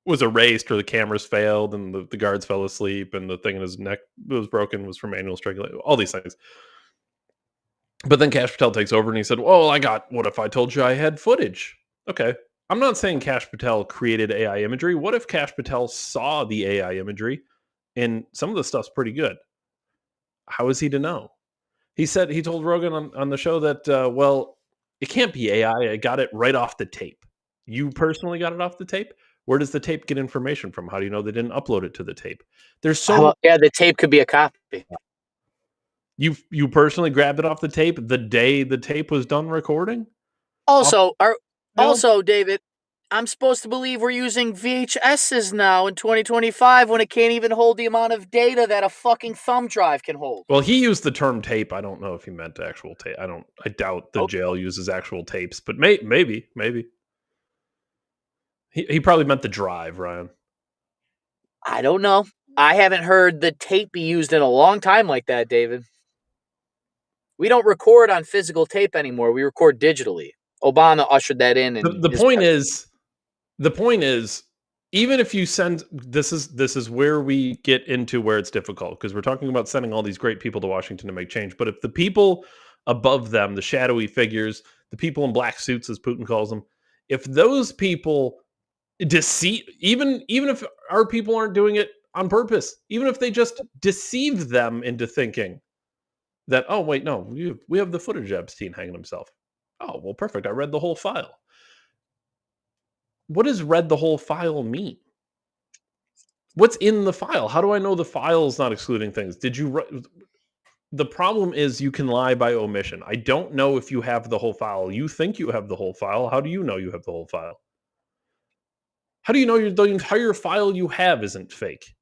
was erased, or the cameras failed, and the guards fell asleep, and the thing in his neck was broken was from manual strangulation. All these things. But then Kash Patel takes over and he said, well, what if I told you I had footage? Okay. I'm not saying Kash Patel created AI imagery. What if Kash Patel saw the AI imagery and some of the stuff's pretty good? How is he to know? He told Rogan on the show that, well, it can't be AI. I got it right off the tape. You personally got it off the tape? Where does the tape get information from? How do you know they didn't upload it to the tape? There's the tape could be a copy. You personally grabbed it off the tape the day the tape was done recording? Also, David, I'm supposed to believe we're using VHSs now in 2025 when it can't even hold the amount of data that a fucking thumb drive can hold. Well, he used the term tape. I don't know if he meant actual tape. I doubt the jail uses actual tapes, but maybe. He probably meant the drive, Ryan. I don't know. I haven't heard the tape be used in a long time like that, David. We don't record on physical tape anymore. We record digitally. Obama ushered that in. And the point is, even if you send, this is where we get into where it's difficult, because we're talking about sending all these great people to Washington to make change. But if the people above them, the shadowy figures, the people in black suits, as Putin calls them, if those people deceive, even if our people aren't doing it on purpose, even if they just deceive them into thinking that, oh, wait, no, we have the footage of Epstein hanging himself. Oh, well, perfect. I read the whole file. What does read the whole file mean? What's in the file? How do I know the file is not excluding things? The problem is you can lie by omission. I don't know if you have the whole file. You think you have the whole file. How do you know you have the whole file? How do you know the entire file you have isn't fake?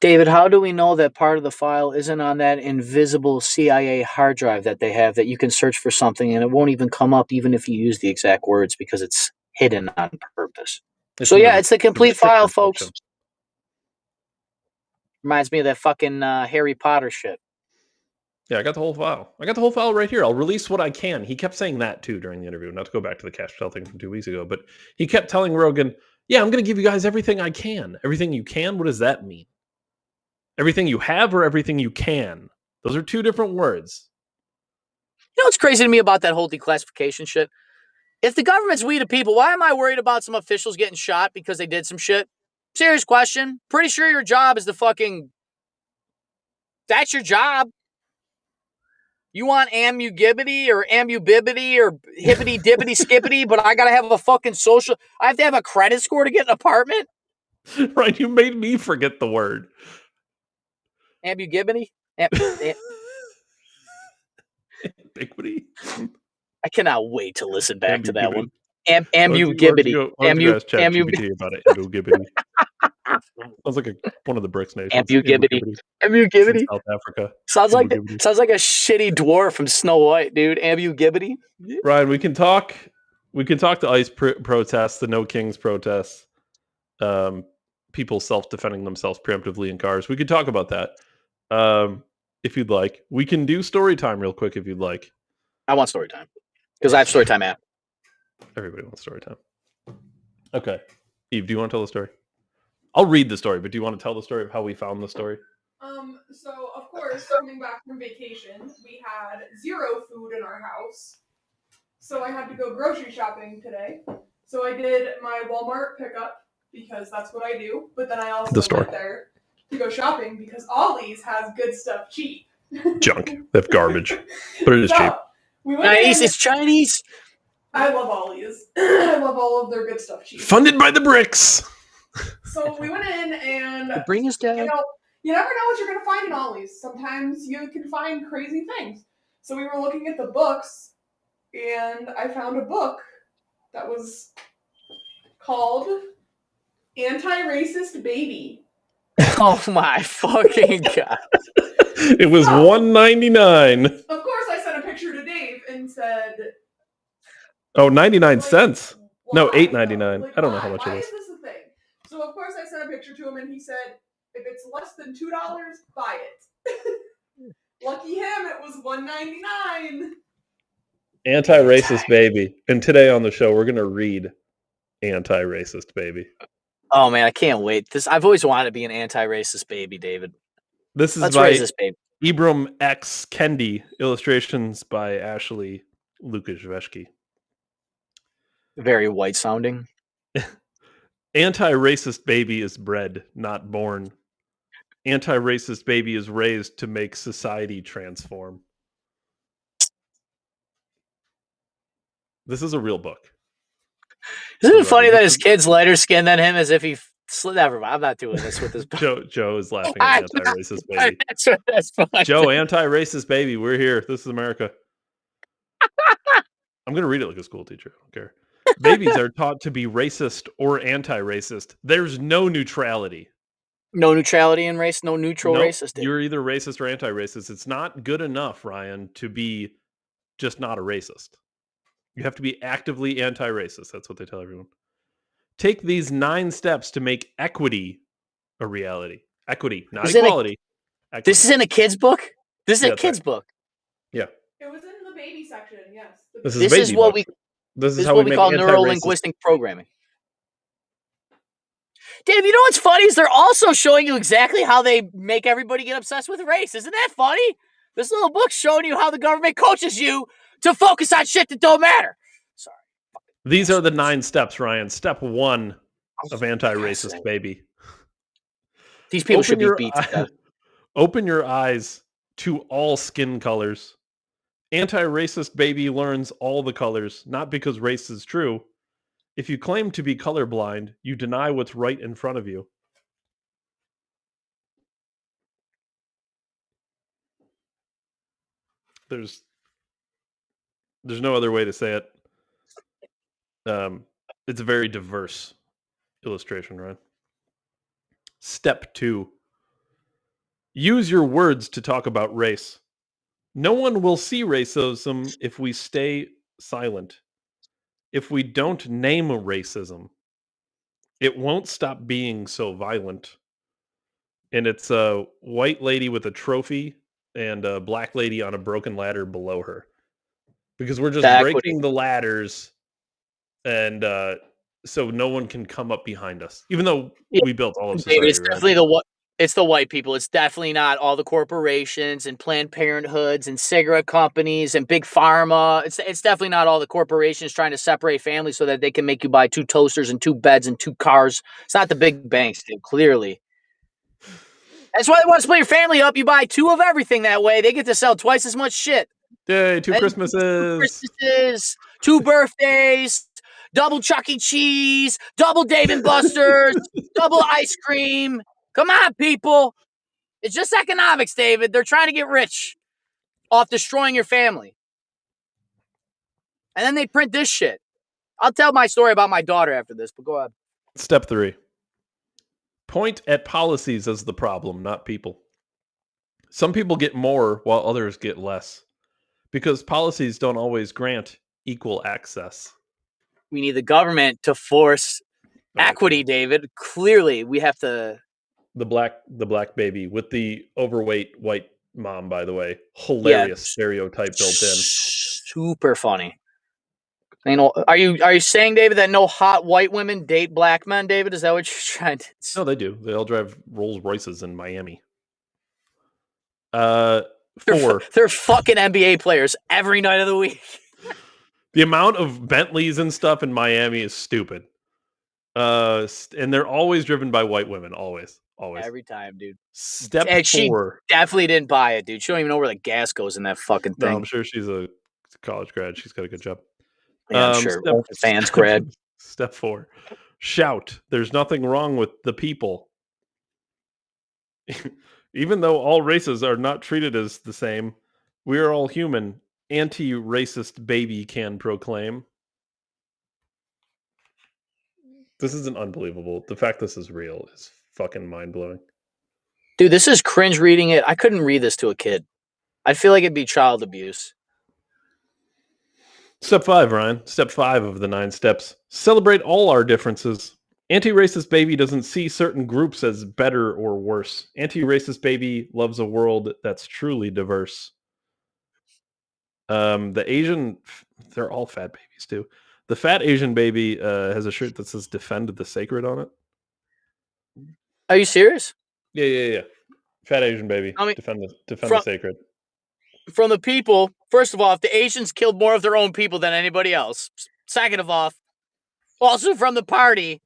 David, how do we know that part of the file isn't on that invisible CIA hard drive that they have that you can search for something and it won't even come up even if you use the exact words because it's hidden on purpose? It's the complete file, folks. Function. Reminds me of that fucking Harry Potter shit. Yeah, I got the whole file. I got the whole file right here. I'll release what I can. He kept saying that, too, during the interview. Not to go back to the Kash Patel thing from 2 weeks ago, but he kept telling Rogan, yeah, I'm going to give you guys everything I can. Everything you can? What does that mean? Everything you have or everything you can? Those are two different words. You know what's crazy to me about that whole declassification shit? If the government's we the people, why am I worried about some officials getting shot because they did some shit? Serious question. Pretty sure your job is that's your job. You want amugibbity or amubibbity or hibbity dibbity skippity, but I gotta have a fucking social. I have to have a credit score to get an apartment. Right, you made me forget the word. Amugibbity? Ambiguity? I cannot wait to listen back to that one. Amugibbity. Amugibbity about it. Amugibbity. Sounds like one of the BRICS nations. Amugibbity. South Africa. Sounds like a shitty dwarf from Snow White, dude. Amugibbity. Ryan, we can talk the ICE protests, the No Kings protests, people self-defending themselves preemptively in cars. We could talk about that if you'd like. We can do story time real quick if you'd like. I want story time because I have story time app. Everybody wants story time. Okay. Eve, do you want to tell the story? I'll read the story, but do you want to tell the story of how we found the story? So, of course, coming back from vacation, we had zero food in our house. So I had to go grocery shopping today. So I did my Walmart pickup because that's what I do. But then I also went there to go shopping because Ollie's has good stuff cheap. Junk. They have garbage. But it is cheap. It's Chinese. I love Ollie's. I love all of their good stuff cheap. Funded by the BRICS. So we went in and bring us down. You never know what you're going to find in Ollie's. Sometimes you can find crazy things. So we were looking at the books, and I found a book that was called Anti-Racist Baby. Oh my fucking God. It was $1.99. Of course, I sent a picture to Dave and said... Oh, 99 cents. No, $8.99. I don't know how much it is. Why is this a thing? So, of course, I sent a picture to him, and he said, if it's less than $2, buy it. Lucky him, it was $1.99. Anti-Racist Baby. And today on the show, we're going to read Anti-Racist Baby. Oh, man, I can't wait. I've always wanted to be an anti-racist baby, David. This is Let's by raise this baby. Ibram X. Kendi. Illustrations by Ashley Lukaszewski. Very white sounding. Anti-racist baby is bred, not born. Anti-racist baby is raised to make society transform. This is a real book. Isn't it funny that his kid's lighter skinned than him, as if he never mind. I'm not doing this with this book. Joe is laughing at anti-racist baby. That's fine. Joe, anti-racist baby. We're here. This is America. I'm going to read it like a school teacher. I don't care. Babies are taught to be racist or anti-racist. There's no neutrality. No neutrality in race, no neutral racist. Dude. You're either racist or anti-racist. It's not good enough, Ryan, to be just not a racist. You have to be actively anti-racist. That's what they tell everyone. Take these 9 steps to make equity a reality. Equity, not equality. This is in a kid's book? This is a kid's book. Yeah. It was in the baby section, yes. This is what we call neuro-linguistic programming. Dave, you know what's funny is they're also showing you exactly how they make everybody get obsessed with race. Isn't that funny? This little book's showing you how the government coaches you to focus on shit that don't matter. Sorry. These are the 9 steps, Ryan. Step 1 of anti-racist baby. These people should be beat. Open your eyes to all skin colors. Anti-racist baby learns all the colors, not because race is true. If you claim to be colorblind, you deny what's right in front of you. There's no other way to say it. It's a very diverse illustration, right? Step 2. Use your words to talk about race. No one will see racism if we stay silent. If we don't name racism, it won't stop being so violent. And it's a white lady with a trophy and a black lady on a broken ladder below her. Because we're just breaking the ladders, and so no one can come up behind us. Even though we built all of society. It's definitely it's the white people. It's definitely not all the corporations and Planned Parenthoods and cigarette companies and big pharma. It's definitely not all the corporations trying to separate families so that they can make you buy 2 toasters and 2 beds and 2 cars. It's not the big banks, dude, clearly. That's why they want to split your family up. You buy 2 of everything that way. They get to sell twice as much shit. Yay, 2 Christmases. 2 birthdays, double Chuck E. Cheese, double Dave & Buster's, double ice cream. Come on, people. It's just economics, David. They're trying to get rich off destroying your family. And then they print this shit. I'll tell my story about my daughter after this, but go ahead. Step 3. Point at policies as the problem, not people. Some people get more while others get less. Because policies don't always grant equal access. We need the government to force equity, David. Clearly, we have to... The black baby with the overweight white mom, by the way. Hilarious stereotype built in. Super funny. You know, are you saying, David, that no hot white women date black men, David? Is that what you're trying to say? No, they do. They all drive Rolls Royces in Miami. 4. They're fucking NBA players every night of the week. The amount of Bentleys and stuff in Miami is stupid. And they're always driven by white women. Always. Every time, dude. Step 4. She definitely didn't buy it, dude. She don't even know where the gas goes in that fucking thing. No, I'm sure she's a college grad. She's got a good job. Yeah, I'm sure. Fans grad. Step 4. Shout. There's nothing wrong with the people. Even though all races are not treated as the same, we are all human. Anti-racist baby can proclaim. This isn't unbelievable. The fact this is real is fucking mind-blowing. Dude, this is cringe reading it. I couldn't read this to a kid. I feel like it'd be child abuse. Step 5, Ryan. Step 5 of the 9 steps. Celebrate all our differences. Anti-racist baby doesn't see certain groups as better or worse. Anti-racist baby loves a world that's truly diverse. The Asian, they're all fat babies too. The fat Asian baby has a shirt that says "Defend the Sacred" on it. Are you serious? Yeah. Fat Asian baby. I mean, defend the from- sacred. From the people, first of all, if the Asians killed more of their own people than anybody else. Second of all, also from the party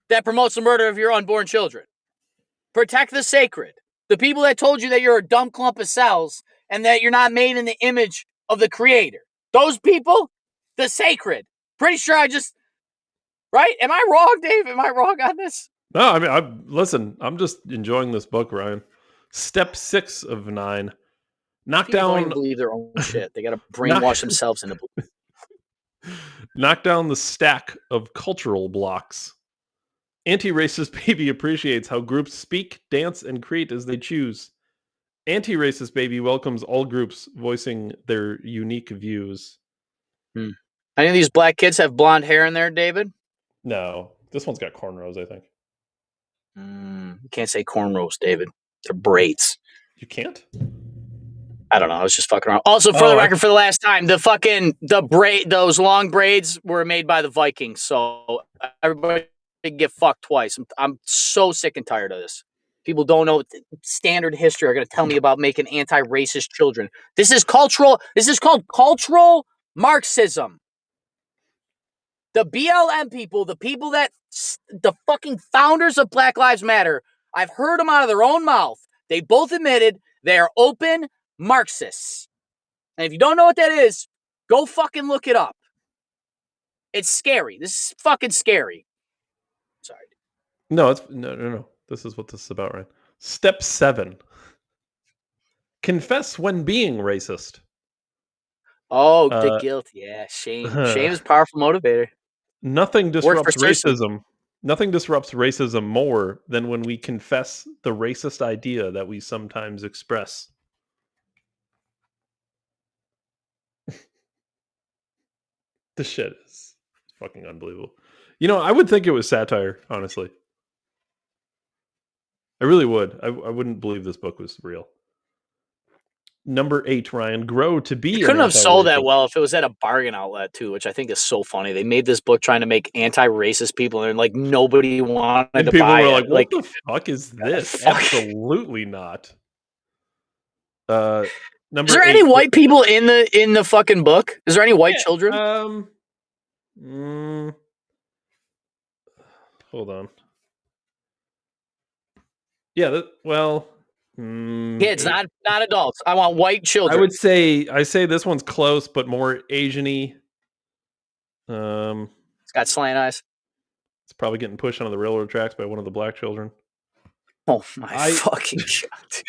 that promotes the murder of your unborn children. Protect the sacred. The people that told you that you're a dumb clump of cells and that you're not made in the image of the creator. Those people, the sacred. Pretty sure right? Am I wrong, Dave? Am I wrong on this? No, I mean, listen, I'm just enjoying this book, Ryan. Step 6 of 9. Knock People down. don't even believe their own shit. They got to brainwash themselves into believing. Knock down the stack of cultural blocks. Anti-racist baby appreciates how groups speak, dance, and create as they choose. Anti-racist baby welcomes all groups voicing their unique views. Any of these black kids have blonde hair in there, David? No, this one's got cornrows, I think. You can't say cornrows, David. They're braids. You can't? I don't know. I was just fucking around. Also, for the record, for the last time, those long braids were made by the Vikings. So everybody get fucked twice. I'm so sick and tired of this. People don't know standard history are going to tell me about making anti-racist children. This is cultural. This is called cultural Marxism. The BLM people, the fucking founders of Black Lives Matter, I've heard them out of their own mouth. They both admitted they are open Marxists. And if you don't know what that is, go fucking look it up. It's scary. This is fucking scary. Sorry. No, no. This is what this is about, right? Step 7. Confess when being racist. Oh, the guilt. Yeah, shame. Shame is a powerful motivator. Nothing disrupts racism. Nothing disrupts racism more than when we confess the racist idea that we sometimes express. This shit is fucking unbelievable. You know, I would think it was satire, honestly. I really would. I wouldn't believe this book was real. Number 8, Ryan. Grow to be. You couldn't have sold that well if it was at a bargain outlet too, which I think is so funny. They made this book trying to make anti-racist people, and like nobody wanted to people buy were it. Like, what the fuck is this? Absolutely not. Number is there 8, any white people in the fucking book? Is there any white children? Hold on. Yeah, kids, not adults. I want white children. I say this one's close, but more Asian-y. It's got slant eyes. It's probably getting pushed onto the railroad tracks by one of the black children. Oh my fucking god!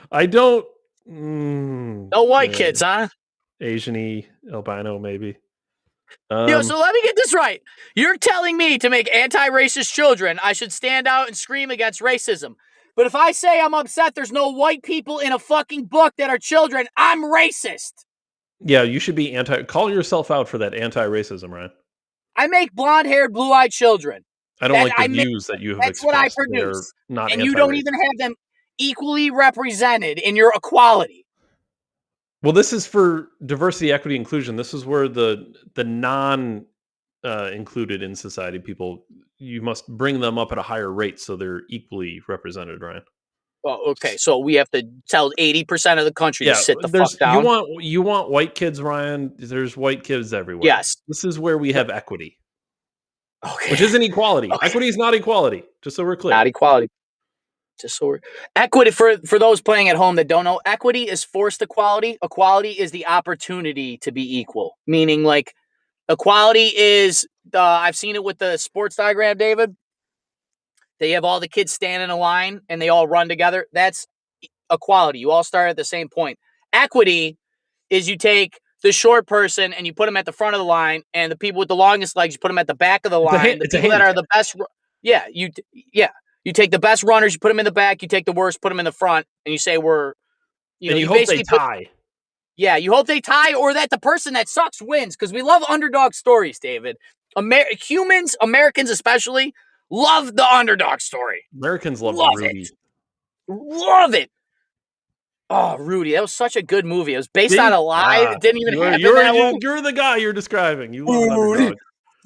I don't. No white kids, huh? Asian-y, albino, maybe. So let me get this right. You're telling me to make anti-racist children, I should stand out and scream against racism. But if I say I'm upset there's no white people in a fucking book that are children, I'm racist. Yeah, you should be call yourself out for that anti-racism, Ryan. I make blonde-haired, blue-eyed children. I don't like the views that you have expressed. That's what I produce. Not and you don't even have them equally represented in your equality. Well, this is for diversity, equity, inclusion. This is where the non included in society people, you must bring them up at a higher rate so they're equally represented, Ryan. Well, okay, so we have to tell 80% of the country to sit the fuck down. You want white kids, Ryan. There's white kids everywhere. Yes. This is where we have equity. Okay. Which isn't equality. Okay. Equity is not equality, just so we're clear. Not equality. Just so we're equity for those playing at home that don't know, equity is forced equality. Equality is the opportunity to be equal. Meaning like equality is I've seen it with the sports diagram, David. They have all the kids stand in a line and they all run together. That's equality. You all start at the same point. Equity is you take the short person and you put them at the front of the line, and the people with the longest legs, you put them at the back of the line. The people that are the best, you take the best runners, you put them in the back. You take the worst, put them in the front, and you say you hope they tie. You hope they tie, or that the person that sucks wins, because we love underdog stories, David. Americans especially, love the underdog story. Americans love Rudy. Love it. Oh, Rudy, that was such a good movie. It was based on a lie. It didn't even happen that way. You're the guy you're describing. You love underdog.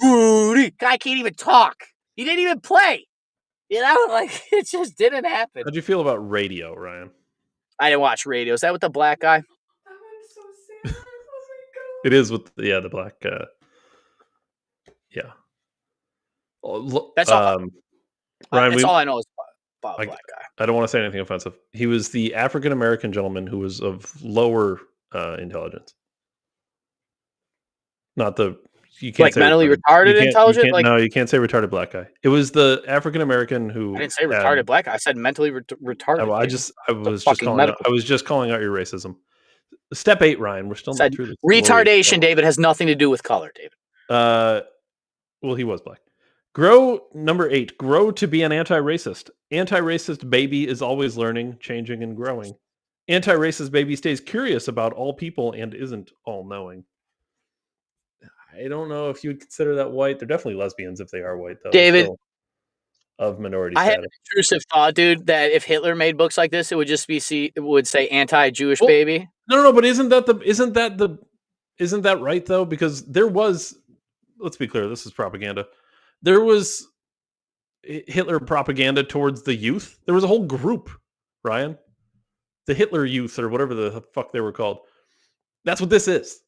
Rudy. Guy can't even talk. He didn't even play. You know, like it just didn't happen. How'd you feel about Radio, Ryan? I didn't watch Radio. Is that with the black guy? That one's so sad. Oh my god. It is with the black. Yeah. That's all. Ryan, that's all I know is about I- black guy. I don't want to say anything offensive. He was the African American gentleman who was of lower intelligence. Not the you can't Like say mentally retarded intelligent. Like no, you can't say retarded black guy. It was the African American who I didn't say retarded black guy. I said mentally retarded. Well, I was just calling out your racism. Step 8, Ryan. We're still not through this. Retardation, David, has nothing to do with color, David. Well, he was black. Number 8. Grow to be an anti-racist. Anti-racist baby is always learning, changing, and growing. Anti-racist baby stays curious about all people and isn't all-knowing. I don't know if you would consider that white. They're definitely lesbians if they are white, though. David, of minority I status. had an intrusive thought, dude, that if Hitler made books like this, it would just be it would say anti-Jewish baby. No, but isn't that right though? Because there was, let's be clear, this is propaganda. There was Hitler propaganda towards the youth. There was a whole group, Ryan, the Hitler Youth or whatever the fuck they were called. That's what this is.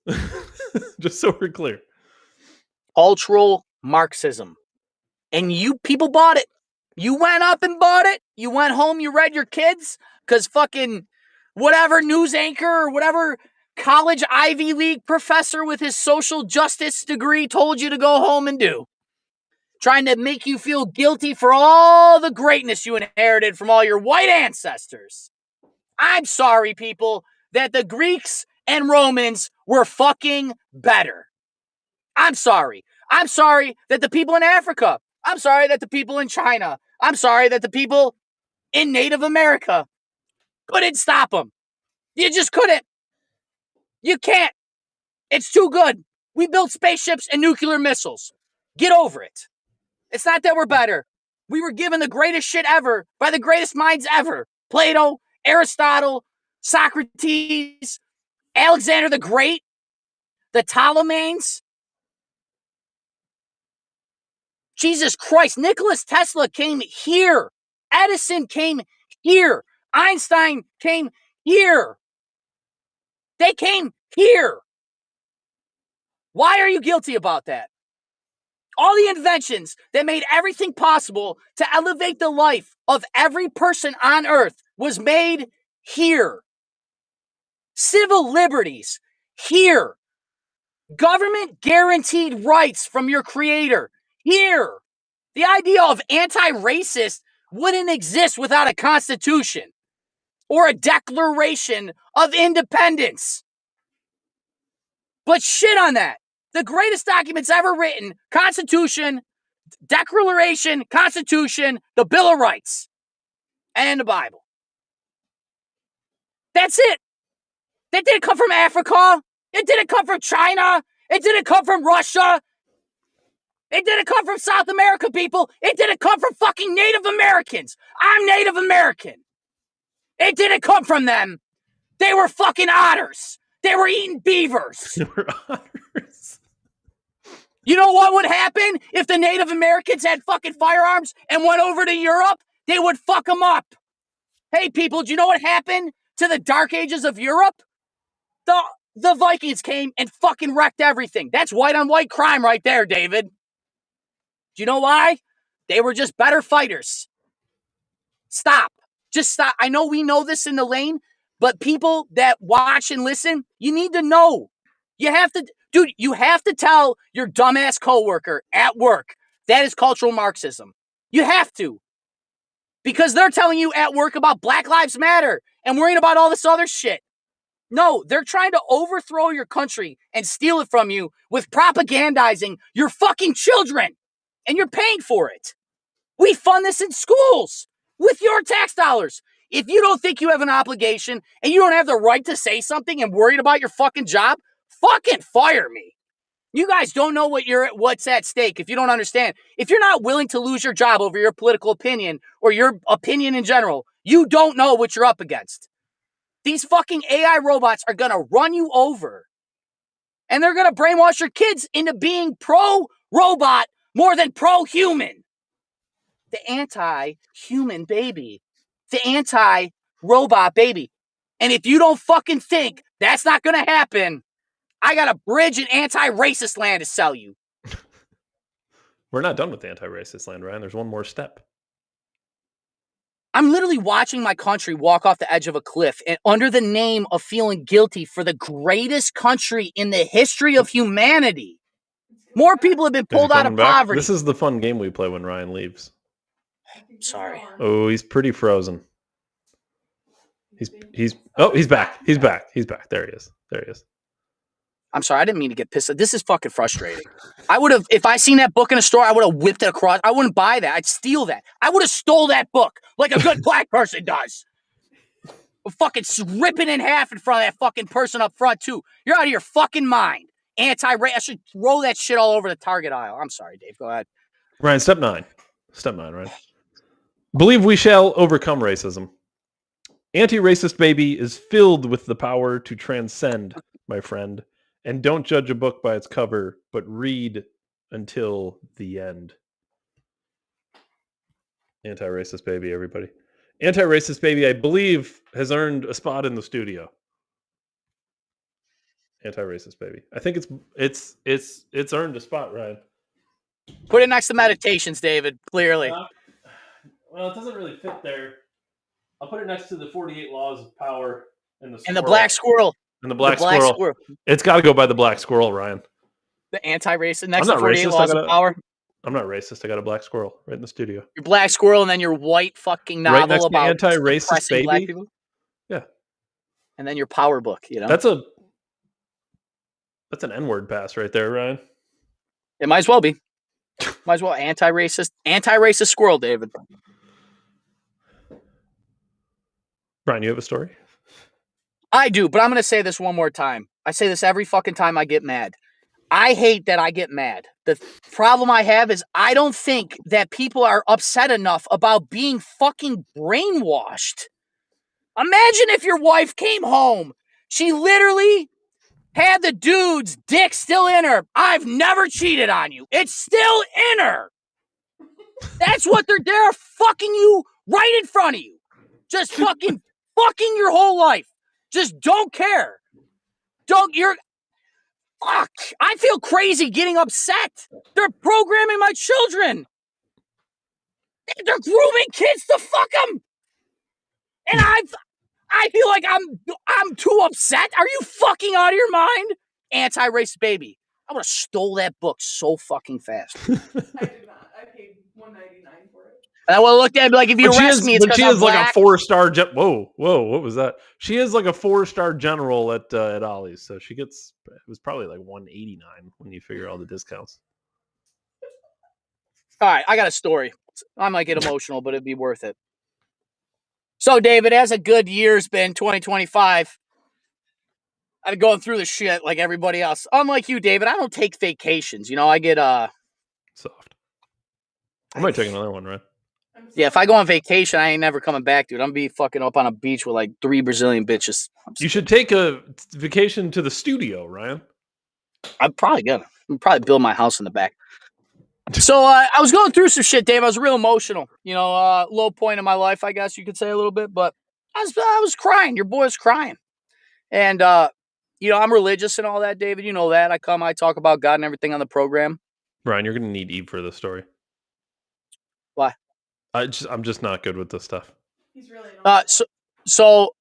Just so we're clear. Cultural Marxism. And you people bought it. You went up and bought it. You went home, you read your kids, because fucking whatever news anchor or whatever college Ivy League professor with his social justice degree told you to go home and do. Trying to make you feel guilty for all the greatness you inherited from all your white ancestors. I'm sorry, people, that the Greeks and Romans were fucking better. I'm sorry. I'm sorry that the people in Africa, I'm sorry that the people in China, I'm sorry that the people in Native America couldn't stop them. You just couldn't. You can't. It's too good. We built spaceships and nuclear missiles. Get over it. It's not that we're better. We were given the greatest shit ever by the greatest minds ever. Plato, Aristotle, Socrates, Alexander the Great, the Ptolemies. Jesus Christ, Nikola Tesla came here. Edison came here. Einstein came here. They came here. Why are you guilty about that? All the inventions that made everything possible to elevate the life of every person on earth was made here. Civil liberties, here. Government guaranteed rights from your creator, here. The idea of anti-racist wouldn't exist without a constitution or a declaration of independence. But shit on that. The greatest documents ever written, Constitution, Declaration, Constitution, the Bill of Rights, and the Bible. That's it. That didn't come from Africa. It didn't come from China. It didn't come from Russia. It didn't come from South America, people. It didn't come from fucking Native Americans. I'm Native American. It didn't come from them. They were fucking otters. They were eating beavers. They were otters. You know what would happen if the Native Americans had fucking firearms and went over to Europe? They would fuck them up. Hey, people, do you know what happened to the Dark Ages of Europe? The Vikings came and fucking wrecked everything. That's white on white crime right there, David. Do you know why? They were just better fighters. Stop. Just stop. I know we know this in the lane, but people that watch and listen, you need to know. You have to tell your dumbass coworker at work that is cultural Marxism. You have to. Because they're telling you at work about Black Lives Matter and worrying about all this other shit. No, they're trying to overthrow your country and steal it from you with propagandizing your fucking children. And you're paying for it. We fund this in schools with your tax dollars. If you don't think you have an obligation and you don't have the right to say something and worried about your fucking job, fucking fire me. You guys don't know what's at stake if you don't understand. If you're not willing to lose your job over your political opinion or your opinion in general, you don't know what you're up against. These fucking AI robots are going to run you over. And they're going to brainwash your kids into being pro-robot more than pro-human. the anti-human baby, the anti-robot baby. And if you don't fucking think that's not going to happen, I got a bridge in anti-racist land to sell you. We're not done with anti-racist land, Ryan. There's one more step. I'm literally watching my country walk off the edge of a cliff, and under the name of feeling guilty for the greatest country in the history of humanity, more people have been pulled out of poverty. This is the fun game we play when Ryan leaves. Sorry. Oh, he's pretty frozen. He's back. He's back. There he is. I'm sorry, I didn't mean to get pissed. This is fucking frustrating. I would have, if I seen that book in a store, I would have whipped it across. I wouldn't buy that. I'd steal that. I would have stole that book like a good black person does. Fucking rip it in half in front of that fucking person up front too. You're out of your fucking mind. Anti-race. I should throw that shit all over the Target aisle. I'm sorry, Dave. Go ahead. Ryan, step 9. Step 9, Ryan. Believe we shall overcome racism. Anti-racist baby is filled with the power to transcend, my friend. And don't judge a book by its cover, but read until the end. Anti-racist baby, everybody. Anti-racist baby, I believe, has earned a spot in the studio. Anti-racist baby. I think it's earned a spot, Ryan. Put it next to Meditations, David. Clearly. Well, it doesn't really fit there. I'll put it next to the 48 Laws of Power and the Black Squirrel. And the black squirrel. It's got to go by the black squirrel, Ryan. The anti-racist next to 48 Laws of Power. I'm not racist. I got a black squirrel right in the studio. Your black squirrel, and then your white fucking novel right next about to anti-racist baby. Black people. Yeah. And then your power book. You know, that's an N-word pass right there, Ryan. It might as well be. Might as well anti-racist squirrel, David. Brian, you have a story? I do, but I'm going to say this one more time. I say this every fucking time I get mad. I hate that I get mad. The problem I have is I don't think that people are upset enough about being fucking brainwashed. Imagine if your wife came home. She literally had the dude's dick still in her. I've never cheated on you. It's still in her. That's what they're fucking you right in front of you. Just fucking your whole life. Just don't care. Fuck. I feel crazy getting upset. They're programming my children. They're grooming kids to fuck them. And I feel like I'm too upset. Are you fucking out of your mind? Anti-racist baby. I would have stole that book so fucking fast. I did not. I paid $1.99 for it. And I would have looked at it like, if you arrest me, it's because I'm black. Like a 4-star whoa, what was that? She is like a 4-star general at Ollie's, so it was probably like $189 when you figure all the discounts. All right, I got a story. I might get emotional, but it'd be worth it. So, David, as a good year's been 2025, I've been going through the shit like everybody else. Unlike you, David, I don't take vacations. You know, I get soft. I might take another one, right? Yeah, if I go on vacation, I ain't never coming back, dude. I'm gonna be fucking up on a beach with like 3 Brazilian bitches. You should take a vacation to the studio, Ryan. I'm probably build my house in the back. So I was going through some shit, Dave. I was real emotional. You know, low point in my life, I guess you could say a little bit. But I was crying. Your boy was crying. And, you know, I'm religious and all that, David. You know that. I talk about God and everything on the program. Brian, you're going to need Eve for this story. Why? I'm just not good with this stuff. He's really not. So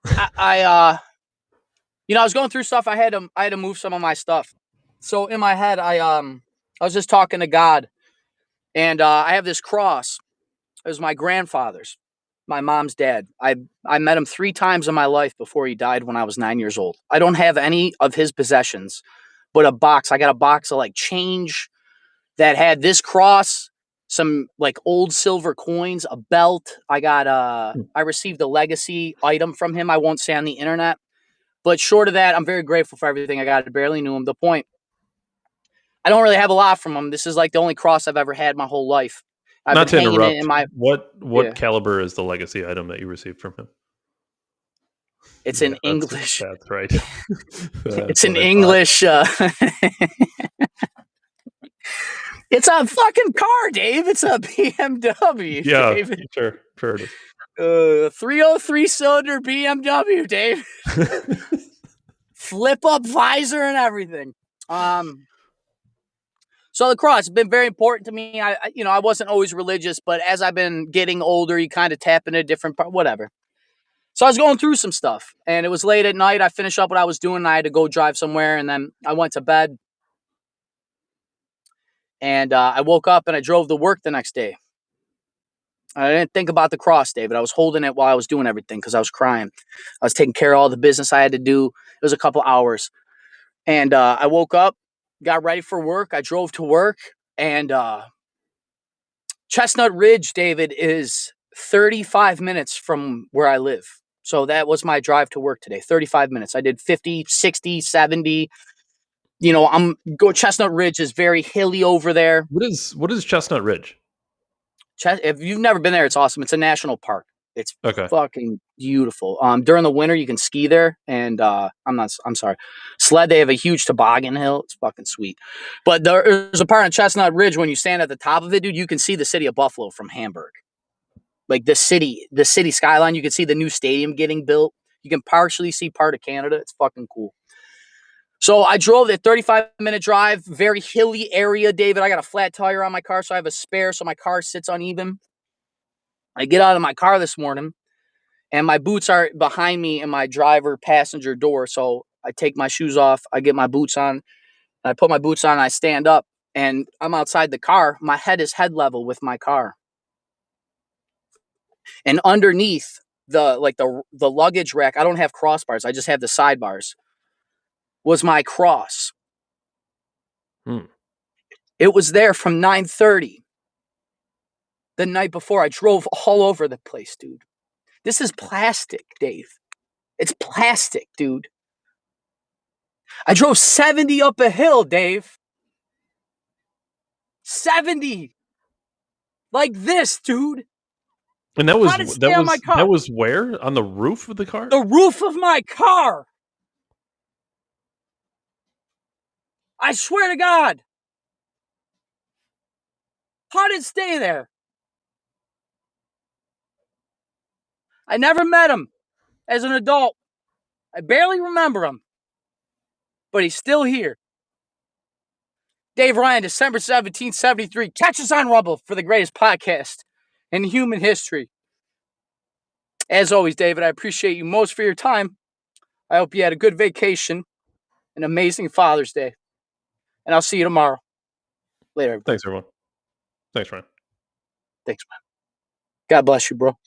I you know, I was going through stuff. I had to move some of my stuff. So in my head, I was just talking to God, and I have this cross. It was my grandfather's, my mom's dad. I met him 3 times in my life before he died when I was 9 years old. I don't have any of his possessions, but a box. I got a box of like change that had this cross, some like old silver coins, a belt. I received a legacy item from him. I won't say on the internet, but short of that, I'm very grateful for everything I got. I barely knew him. The point, I don't really have a lot from him. This is like the only cross I've ever had my whole life. Not to interrupt, what caliber is the legacy item that you received from him? It's in English. That's right. It's in English. It's a fucking car, Dave. It's a BMW, Yeah, David. sure it is. 303 cylinder BMW, Dave. Flip up visor and everything. So the cross has been very important to me. I wasn't always religious, but as I've been getting older, you kind of tap into a different part, whatever. So I was going through some stuff, and it was late at night. I finished up what I was doing, and I had to go drive somewhere, and then I went to bed. And I woke up, and I drove to work the next day. I didn't think about the cross, David. I was holding it while I was doing everything because I was crying. I was taking care of all the business I had to do. It was a couple hours. And I woke up, got ready for work. I drove to work, and Chestnut Ridge, David, is 35 minutes from where I live. So that was my drive to work today, 35 minutes. I did 50, 60, 70. Chestnut Ridge is very hilly over there. What is Chestnut Ridge? If you've never been there, it's awesome. It's a national park. It's fucking beautiful. During the winter, you can ski there, and I'm sorry, sled. They have a huge toboggan hill. It's fucking sweet. But there's a part on Chestnut Ridge when you stand at the top of it, dude. You can see the city of Buffalo from Hamburg, like the city skyline. You can see the new stadium getting built. You can partially see part of Canada. It's fucking cool. So I drove that 35-minute drive, very hilly area, David. I got a flat tire on my car, so I have a spare, so my car sits uneven. I get out of my car this morning, and my boots are behind me in my driver passenger door. So I take my shoes off, I get my boots on, and I put my boots on, and I stand up, and I'm outside the car. My head is head level with my car. And underneath the luggage rack, I don't have crossbars. I just have the sidebars, was my cross. It was there from 9:30. The night before. I drove all over the place, dude. This is plastic, Dave. It's plastic, dude. I drove 70 up a hill, Dave. 70. Like this, dude. And that was where? On the roof of the car? The roof of my car. I swear to God. How did it stay there? I never met him as an adult. I barely remember him. But he's still here. Dave Ryan, December 1773. Catch us on Rumble for the greatest podcast in human history. As always, David, I appreciate you most for your time. I hope you had a good vacation, an amazing Father's Day. And I'll see you tomorrow. Later. Thanks, everyone. Thanks, Ryan. Thanks, man. God bless you, bro.